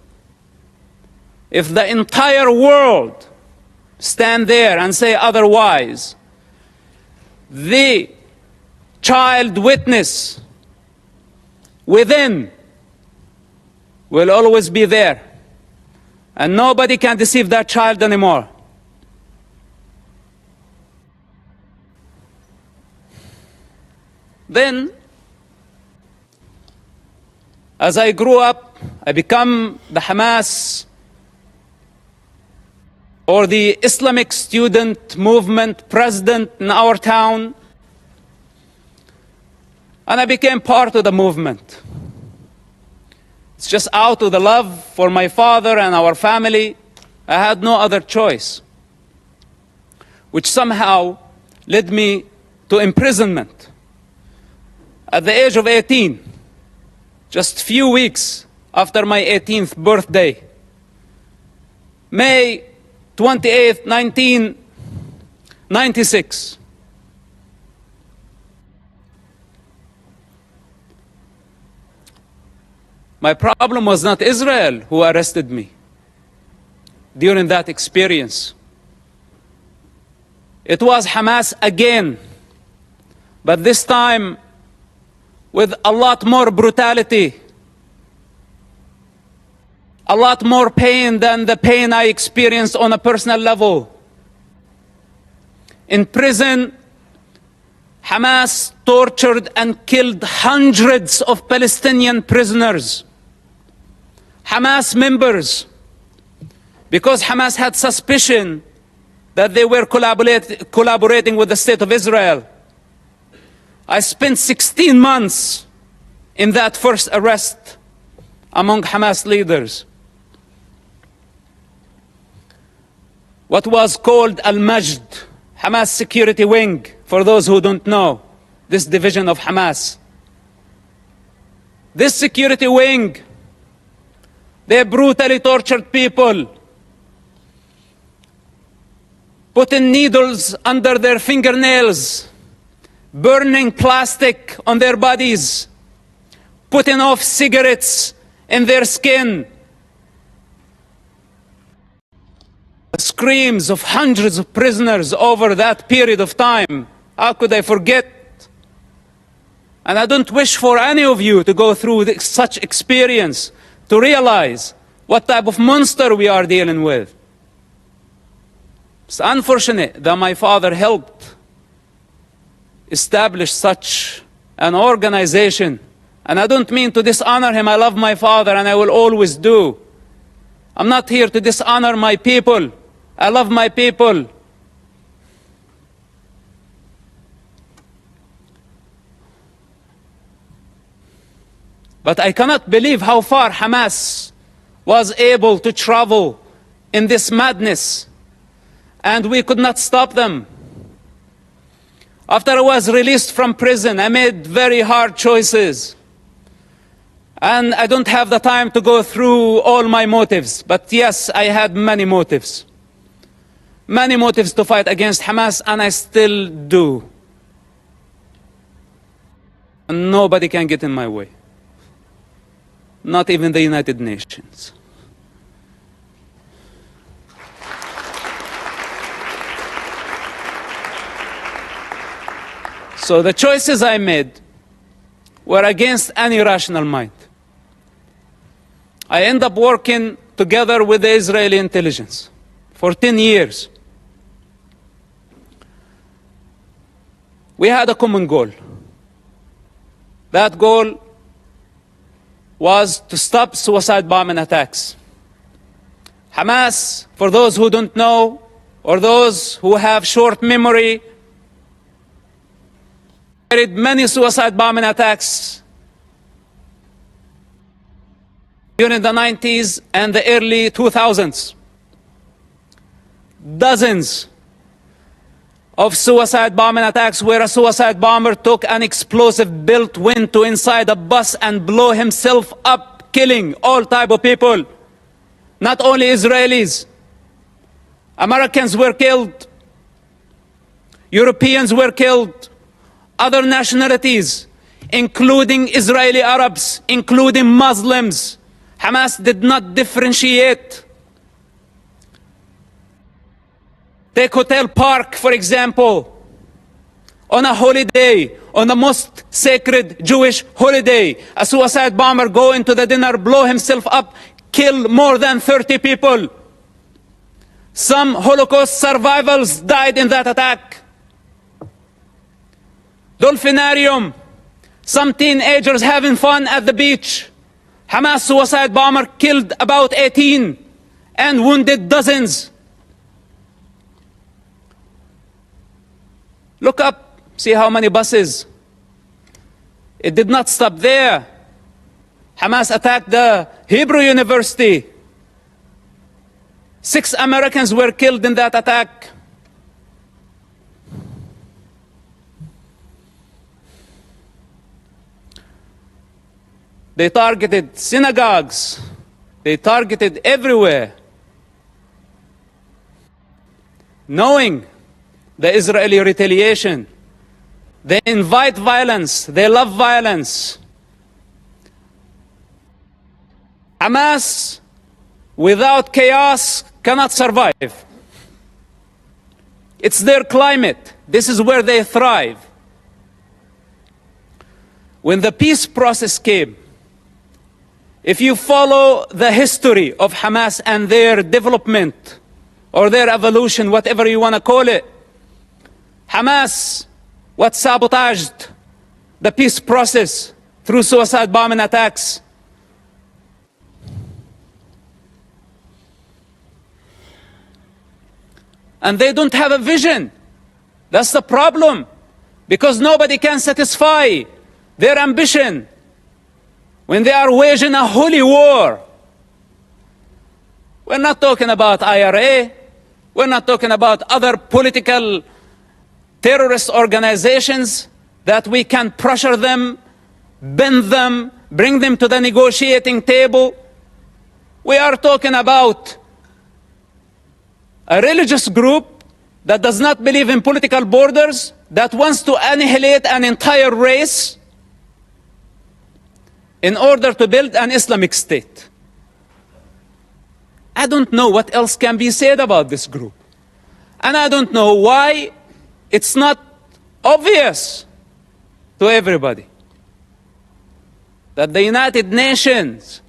if the entire world stand there and say otherwise, the child witness within will always be there. And nobody can deceive that child anymore. Then, as I grew up, I become the Hamas or the Islamic student movement president in our town. And I became part of the movement. It's just out of the love for my father and our family. I had no other choice, which somehow led me to imprisonment. At the age of 18, just few weeks after my 18th birthday, May 28th, 1996. My problem was not Israel who arrested me during that experience. It was Hamas again, but this time with a lot more brutality. a lot more pain than the pain I experienced on a personal level. In prison, Hamas tortured and killed hundreds of Palestinian prisoners, Hamas members, because Hamas had suspicion that they were collaborating with the State of Israel. I spent 16 months in that first arrest among Hamas leaders. What was called Al-Majd, Hamas security wing, for those who don't know, this division of Hamas. This security wing, they brutally tortured people, putting needles under their fingernails, burning plastic on their bodies, putting off cigarettes in their skin. The screams of hundreds of prisoners over that period of time, how could I forget? And I don't wish for any of you to go through such experience to realize what type of monster we are dealing with. It's unfortunate that my father helped establish such an organization. And I don't mean to dishonor him. I love my father and I will always do. I'm not here to dishonor my people. I love my people. But I cannot believe how far Hamas was able to travel in this madness. And we could not stop them. After I was released from prison, I made very hard choices. And I don't have the time to go through all my motives. But yes, I had many motives. Many motives to fight against Hamas, and I still do. And nobody can get in my way. Not even the United Nations. So the choices I made were against any rational mind. I ended up working together with the Israeli intelligence for 10 years. We had a common goal. That goal was to stop suicide bombing attacks. Hamas, for those who don't know, or those who have short memory, carried many suicide bombing attacks during the 90s and the early 2000s. Dozens of suicide bombing attacks where a suicide bomber took an explosive built went to inside a bus and blew himself up, killing all type of people. Not only Israelis. Americans were killed. Europeans were killed. Other nationalities, including Israeli Arabs, including Muslims. Hamas did not differentiate. Take Hotel Park, for example. On a holiday, on the most sacred Jewish holiday, a suicide bomber go into the dinner, blow himself up, kill more than 30 people. Some Holocaust survivors died in that attack. Dolphinarium, some teenagers having fun at the beach. Hamas suicide bomber killed about 18 and wounded dozens. Look up, see how many buses. It did not stop there. Hamas attacked the Hebrew University. 6 Americans were killed in that attack. They targeted synagogues. They targeted everywhere. Knowing the Israeli retaliation, they invite violence. They love violence. Hamas, without chaos, cannot survive. It's their climate. This is where they thrive. When the peace process came, If you follow the history of Hamas and their development or their evolution, whatever you want to call it, Hamas, what sabotaged the peace process through suicide bombing attacks. And they don't have a vision. That's the problem. Because nobody can satisfy their ambition when they are waging a holy war. We're not talking about IRA. We're not talking about other political terrorist organizations that we can pressure them, bend them, bring them to the negotiating table. We are talking about a religious group that does not believe in political borders, that wants to annihilate an entire race in order to build an Islamic state. I don't know what else can be said about this group. And I don't know why it's not obvious to everybody that the United Nations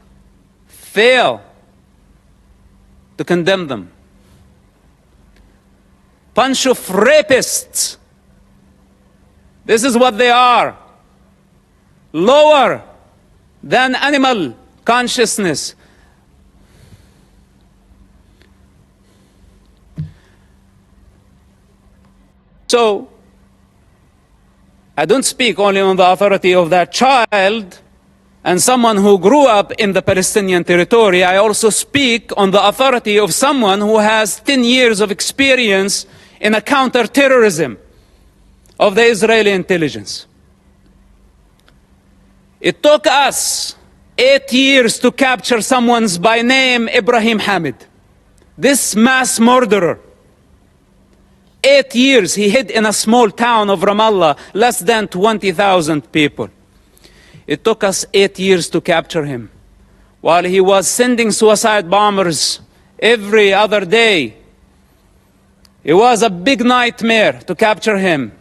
fail to condemn them. Bunch of rapists. This is what they are. Lower than animal consciousness. So, I don't speak only on the authority of that child and someone who grew up in the Palestinian territory. I also speak on the authority of someone who has 10 years of experience in a counter-terrorism of the Israeli intelligence. It took us 8 years to capture someone by name Ibrahim Hamid. This mass murderer. 8 years he hid in a small town of Ramallah, less than 20,000 people. It took us 8 years to capture him, while he was sending suicide bombers every other day. It was a big nightmare to capture him.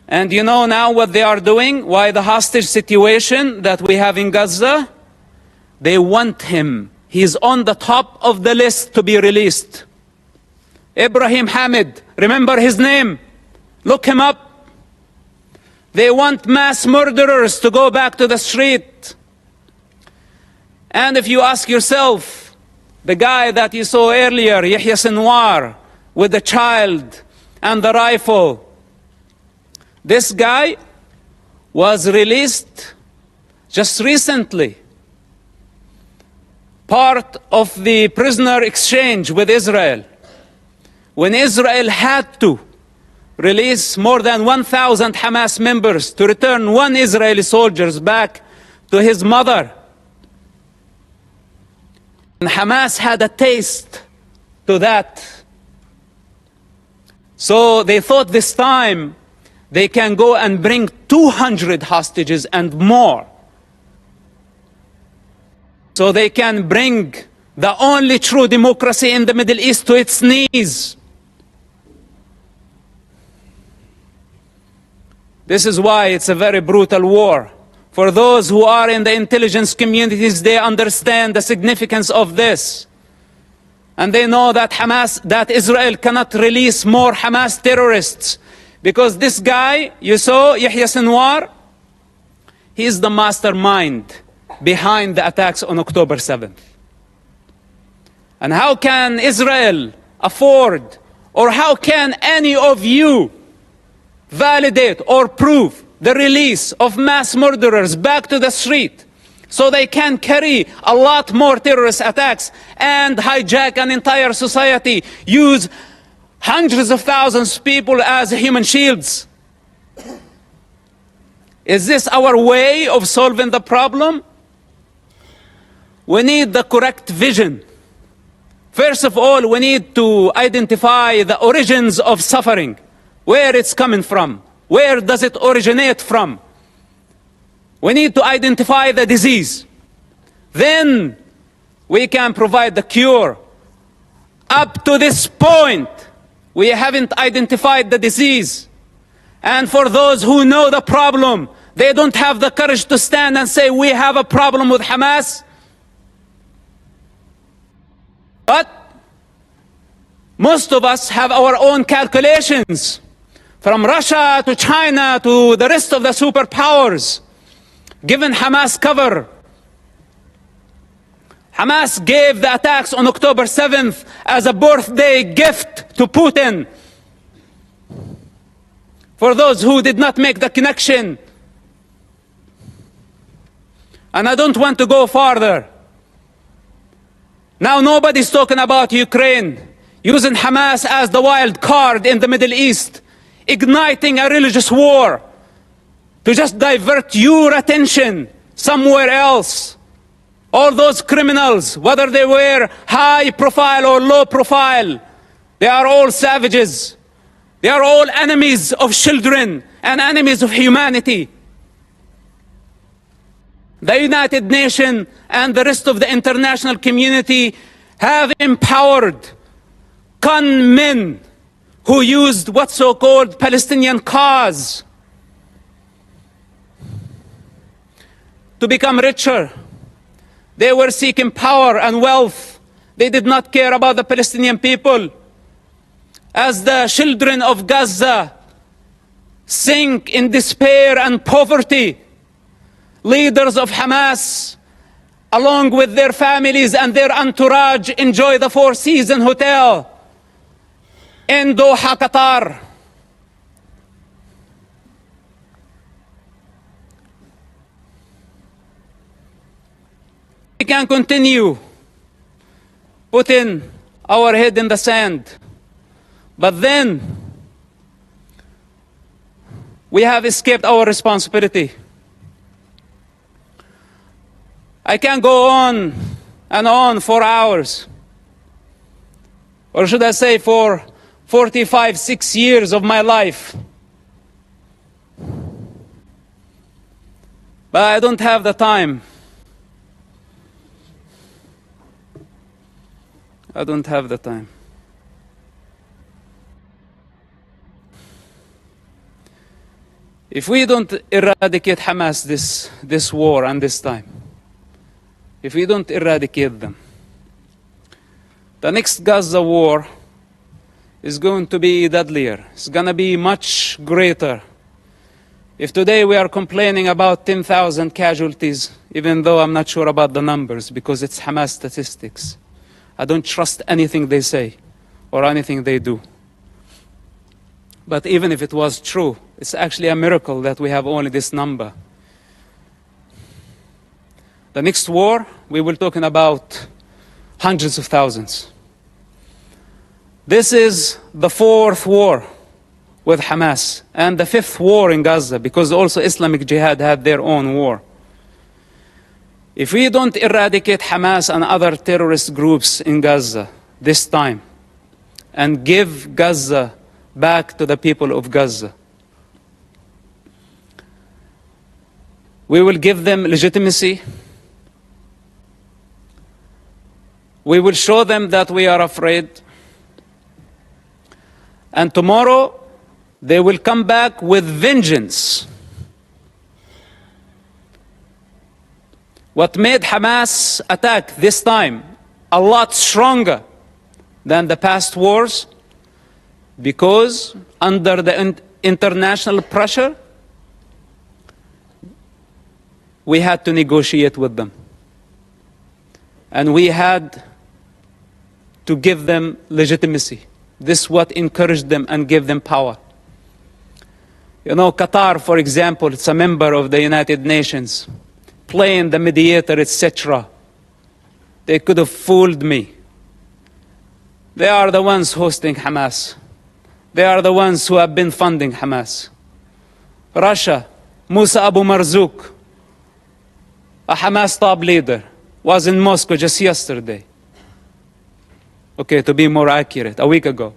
And you know now what they are doing? Why the hostage situation that we have in Gaza? They want him. He's on the top of the list to be released. Ibrahim Hamid, remember his name? Look him up. They want mass murderers to go back to the street. And if you ask yourself, the guy that you saw earlier, Yahya Sinwar, with the child and the rifle, this guy was released just recently, part of the prisoner exchange with Israel. When Israel had to release more than 1,000 Hamas members to return one Israeli soldier back to his mother. And Hamas had a taste to that. So they thought this time they can go and bring 200 hostages and more. So they can bring the only true democracy in the Middle East to its knees. This is why it's a very brutal war. For those who are in the intelligence communities, they understand the significance of this. And they know that that Israel cannot release more Hamas terrorists. Because this guy, you saw, Yahya Sinwar, he is the mastermind behind the attacks on October 7th. And how can Israel afford, or how can any of you validate or prove the release of mass murderers back to the street so they can carry a lot more terrorist attacks and hijack an entire society, use hundreds of thousands of people as human shields? Is this our way of solving the problem? We need the correct vision. First of all, we need to identify the origins of suffering, where it's coming from, where does it originate from. We need to identify the disease. Then we can provide the cure. Up to this point, we haven't identified the disease. And for those who know the problem, They don't have the courage to stand and say, we have a problem with Hamas. But most of us have our own calculations, from Russia to China to the rest of the superpowers, given Hamas cover. Hamas gave the attacks on October 7th as a birthday gift to Putin. For those who did not make the connection, and I don't want to go farther. Now nobody's talking about Ukraine, using Hamas as the wild card in the Middle East, igniting a religious war to just divert your attention somewhere else. All those criminals, whether they were high profile or low profile, they are all savages. They are all enemies of children and enemies of humanity. The United Nations and the rest of the international community have empowered con men who used what's so-called Palestinian cause to become richer. They were seeking power and wealth. They did not care about the Palestinian people. As the children of Gaza sink in despair and poverty, leaders of Hamas, along with their families and their entourage, enjoy the Four Seasons Hotel in Doha, Qatar. We can continue putting our head in the sand, but then we have escaped our responsibility. I can go on and on for hours, or should I say for 46 years of my life. But I don't have the time. I don't have the time. If we don't eradicate Hamas this war and this time, if we don't eradicate them, the next Gaza war is going to be deadlier. It's going to be much greater. If today we are complaining about 10,000 casualties, even though I'm not sure about the numbers because it's Hamas statistics, I don't trust anything they say or anything they do. But even if it was true, it's actually a miracle that we have only this number. The next war, we will be talking about hundreds of thousands. This is the fourth war with Hamas and the fifth war in Gaza, because also Islamic Jihad had their own war. If we don't eradicate Hamas and other terrorist groups in Gaza this time and give Gaza back to the people of Gaza, we will give them legitimacy. We will show them that we are afraid. And tomorrow, they will come back with vengeance. What made Hamas attack this time a lot stronger than the past wars, because under the international pressure, we had to negotiate with them. And we had to give them legitimacy. This is what encouraged them and gave them power. You know, Qatar, for example, it's a member of the United Nations, playing the mediator, etc. They could have fooled me. They are the ones hosting Hamas. They are the ones who have been funding Hamas. Russia, Musa Abu Marzouk, a Hamas top leader, was in Moscow just yesterday. Okay, to be more accurate, a week ago.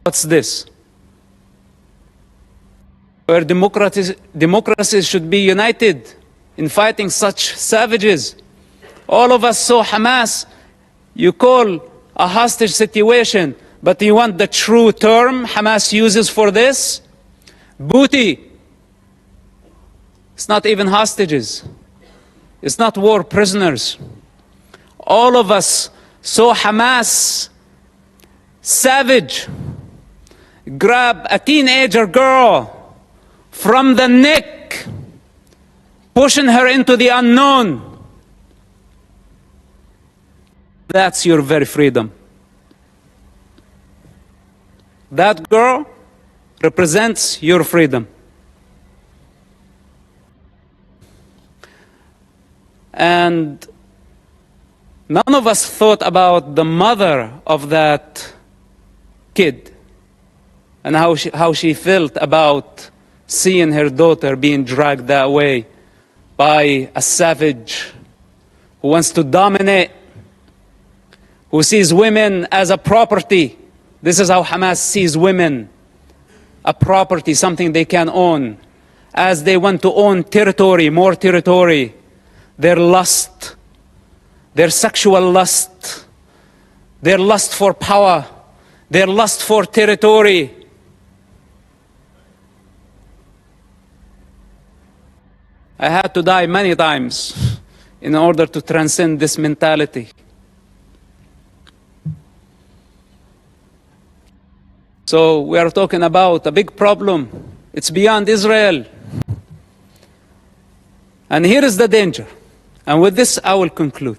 What's this? Where democracies should be united in fighting such savages. All of us saw Hamas, you call a hostage situation, but you want the true term Hamas uses for this? Booty, It's not even hostages. It's not war prisoners. All of us saw Hamas, savage, grab a teenager girl from the neck, pushing her into the unknown. That's your very freedom. That girl represents your freedom. And none of us thought about the mother of that kid and how she felt about seeing her daughter being dragged that way by a savage who wants to dominate, who sees women as a property. This is how Hamas sees women, a property, something they can own. As they want to own territory, more territory, their lust, their sexual lust, their lust for power, their lust for territory. I had to die many times in order to transcend this mentality. So we are talking about a big problem. It's beyond Israel. And here is the danger. And with this, I will conclude.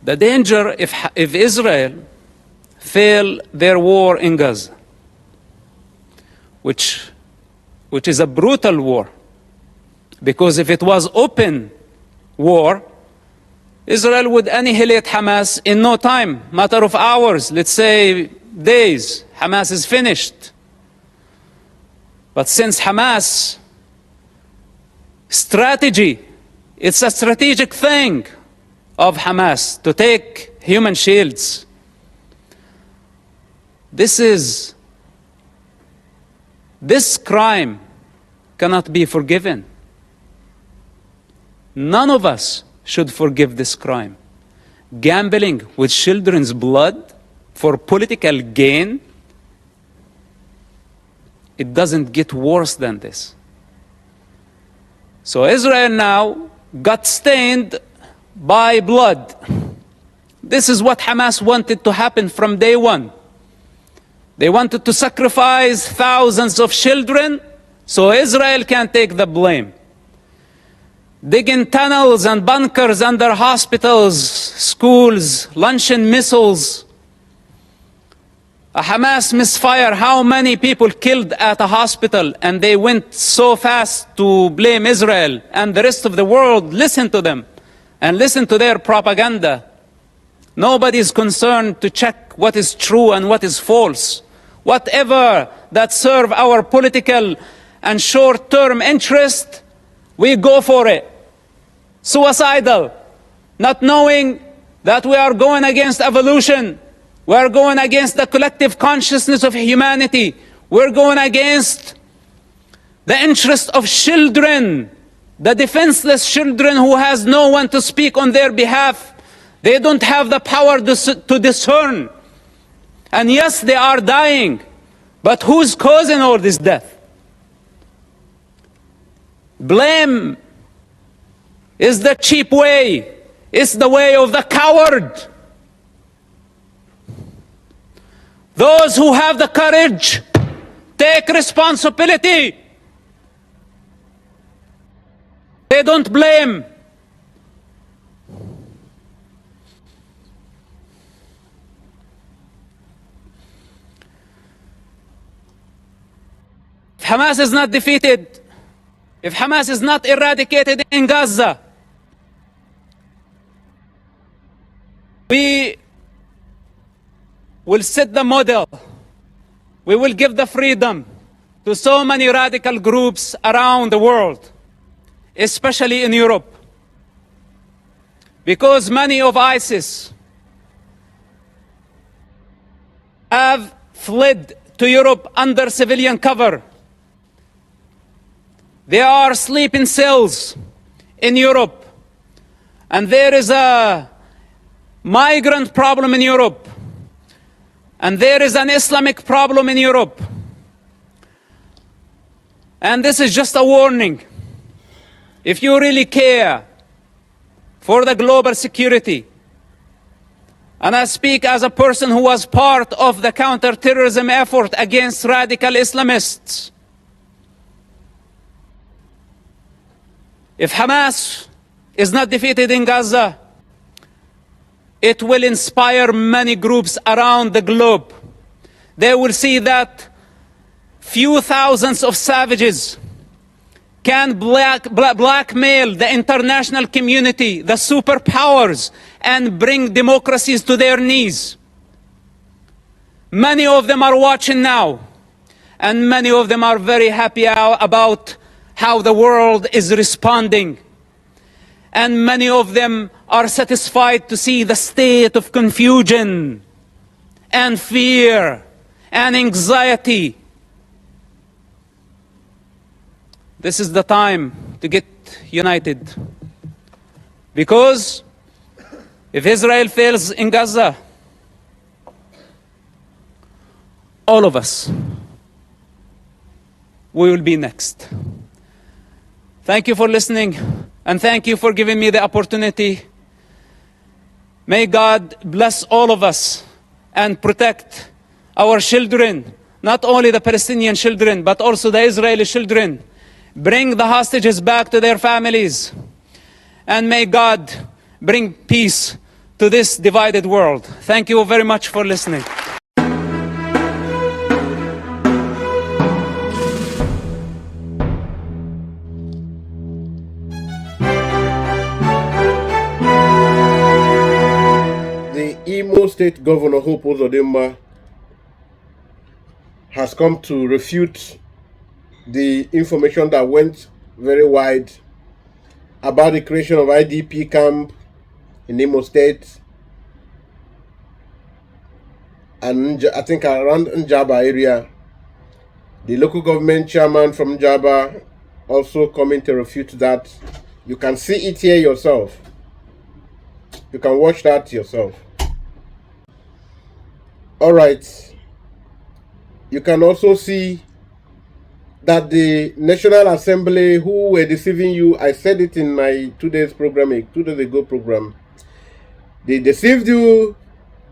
The danger if Israel fail their war in Gaza, which is a brutal war, because if it was open war, Israel would annihilate Hamas in no time, matter of hours, let's say days. Hamas is finished. But since Hamas strategy, it's a strategic thing of Hamas to take human shields. This crime cannot be forgiven. None of us should forgive this crime. Gambling with children's blood for political gain, it doesn't get worse than this. So Israel now got stained by blood. This is what Hamas wanted to happen from day one. They wanted to sacrifice thousands of children so Israel can take the blame. Digging tunnels and bunkers under hospitals, schools, launching missiles. A Hamas misfire, how many people killed at a hospital, and they went so fast to blame Israel, and the rest of the world listened to them and listened to their propaganda. Nobody is concerned to check what is true and what is false. Whatever that serve our political and short-term interest, we go for it. Suicidal, not knowing that we are going against evolution. We're going against the collective consciousness of humanity. We're going against the interest of children, the defenseless children who has no one to speak on their behalf. They don't have the power to discern. And yes, they are dying. But who's causing all this death? Blame is the cheap way. It's the way of the coward. Those who have the courage, take responsibility. They don't blame. If Hamas is not defeated, if Hamas is not eradicated in Gaza, we will set the model. We will give the freedom to so many radical groups around the world, especially in Europe. Because many of ISIS have fled to Europe under civilian cover. They are sleeping cells in Europe. And there is a migrant problem in Europe. And there is an Islamic problem in Europe. And this is just a warning. If you really care for the global security, and I speak as a person who was part of the counterterrorism effort against radical Islamists, if Hamas is not defeated in Gaza, it will inspire many groups around the globe. They will see that few thousands of savages can blackmail the international community, the superpowers, and bring democracies to their knees. Many of them are watching now, and many of them are very happy about how the world is responding. And many of them are satisfied to see the state of confusion and fear and anxiety. This is the time to get united. Because if Israel fails in Gaza, all of us, we will be next. Thank you for listening, and thank you for giving me the opportunity. May God bless all of us and protect our children, not only the Palestinian children, but also the Israeli children. Bring the hostages back to their families. And may God bring peace to this divided world. Thank you very much for listening. The Imo State Governor Hope Uzodimma has come to refute the information that went very wide about the creation of IDP camp in Imo State and I think around Njaba area. The local government chairman from Njaba also coming to refute that. You can see it here yourself. You can watch that yourself. All right. You can also see that the National Assembly, who were deceiving you, I said it in my 2 days ago program, they deceived you.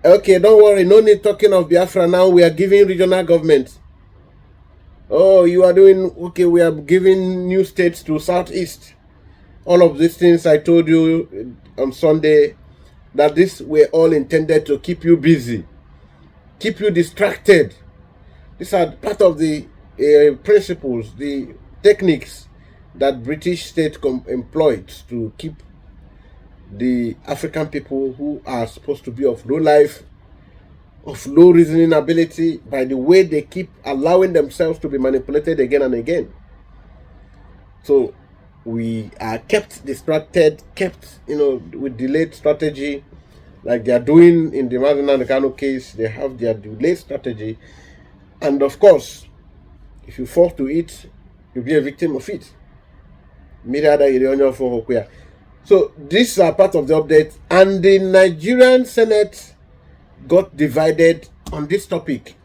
Okay, don't worry, no need talking of Biafra now, we are giving regional government. Oh, you are doing, okay, we are giving new states to Southeast. All of these things I told you on Sunday, that these were all intended to keep you busy, keep you distracted. These are part of the principles, the techniques that British state employed to keep the African people who are supposed to be of low life, of low reasoning ability, by the way they keep allowing themselves to be manipulated again and again. So we are kept distracted, kept, with delayed strategy, like they are doing in the Mazen Kano case. They have their delayed strategy, and of course, if you fall to it, you'll be a victim of it. So these are part of the update, and the Nigerian Senate got divided on this topic.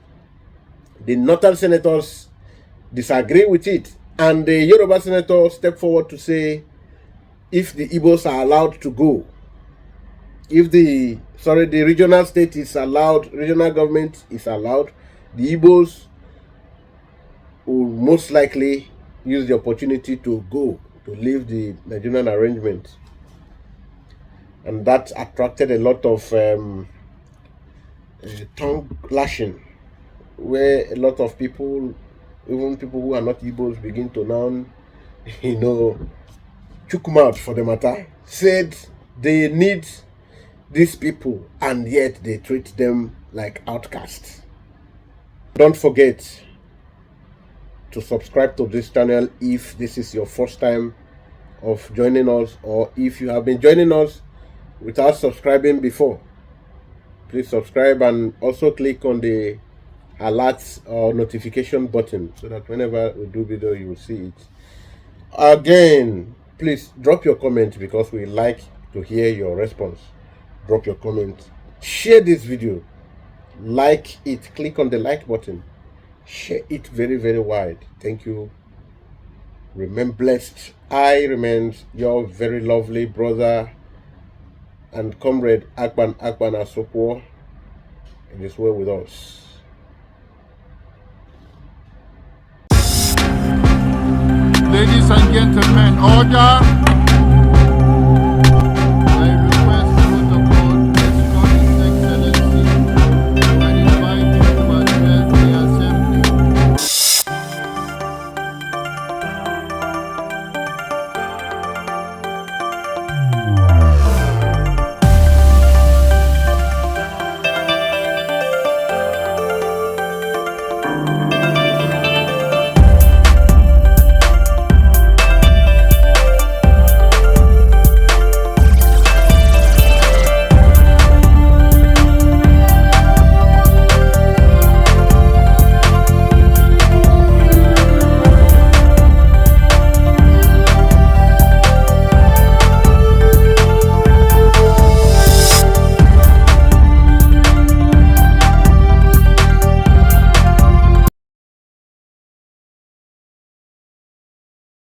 The Northern senators disagree with it, and the Yoruba senator stepped forward to say if the Igbos are allowed to go, if the regional state is allowed, regional government is allowed, the Igbos will most likely use the opportunity to go, to leave the Nigerian arrangement. And that attracted a lot of tongue lashing, where a lot of people, even people who are not Igbos, begin to now, chook mouth for the matter, said they need these people, and yet they treat them like outcasts. Don't forget to subscribe to this channel if this is your first time of joining us, or if you have been joining us without subscribing before. Please subscribe, and also click on the alerts or notification button so that whenever we do video you will see it. Again, please drop your comment, because we like to hear your response. Drop your comment, share this video, like it, click on the like button, share it very, very wide. Thank you. Remain blessed. I remain your very lovely brother and comrade Akban Asokwo. It is well with us. Ladies and gentlemen, order.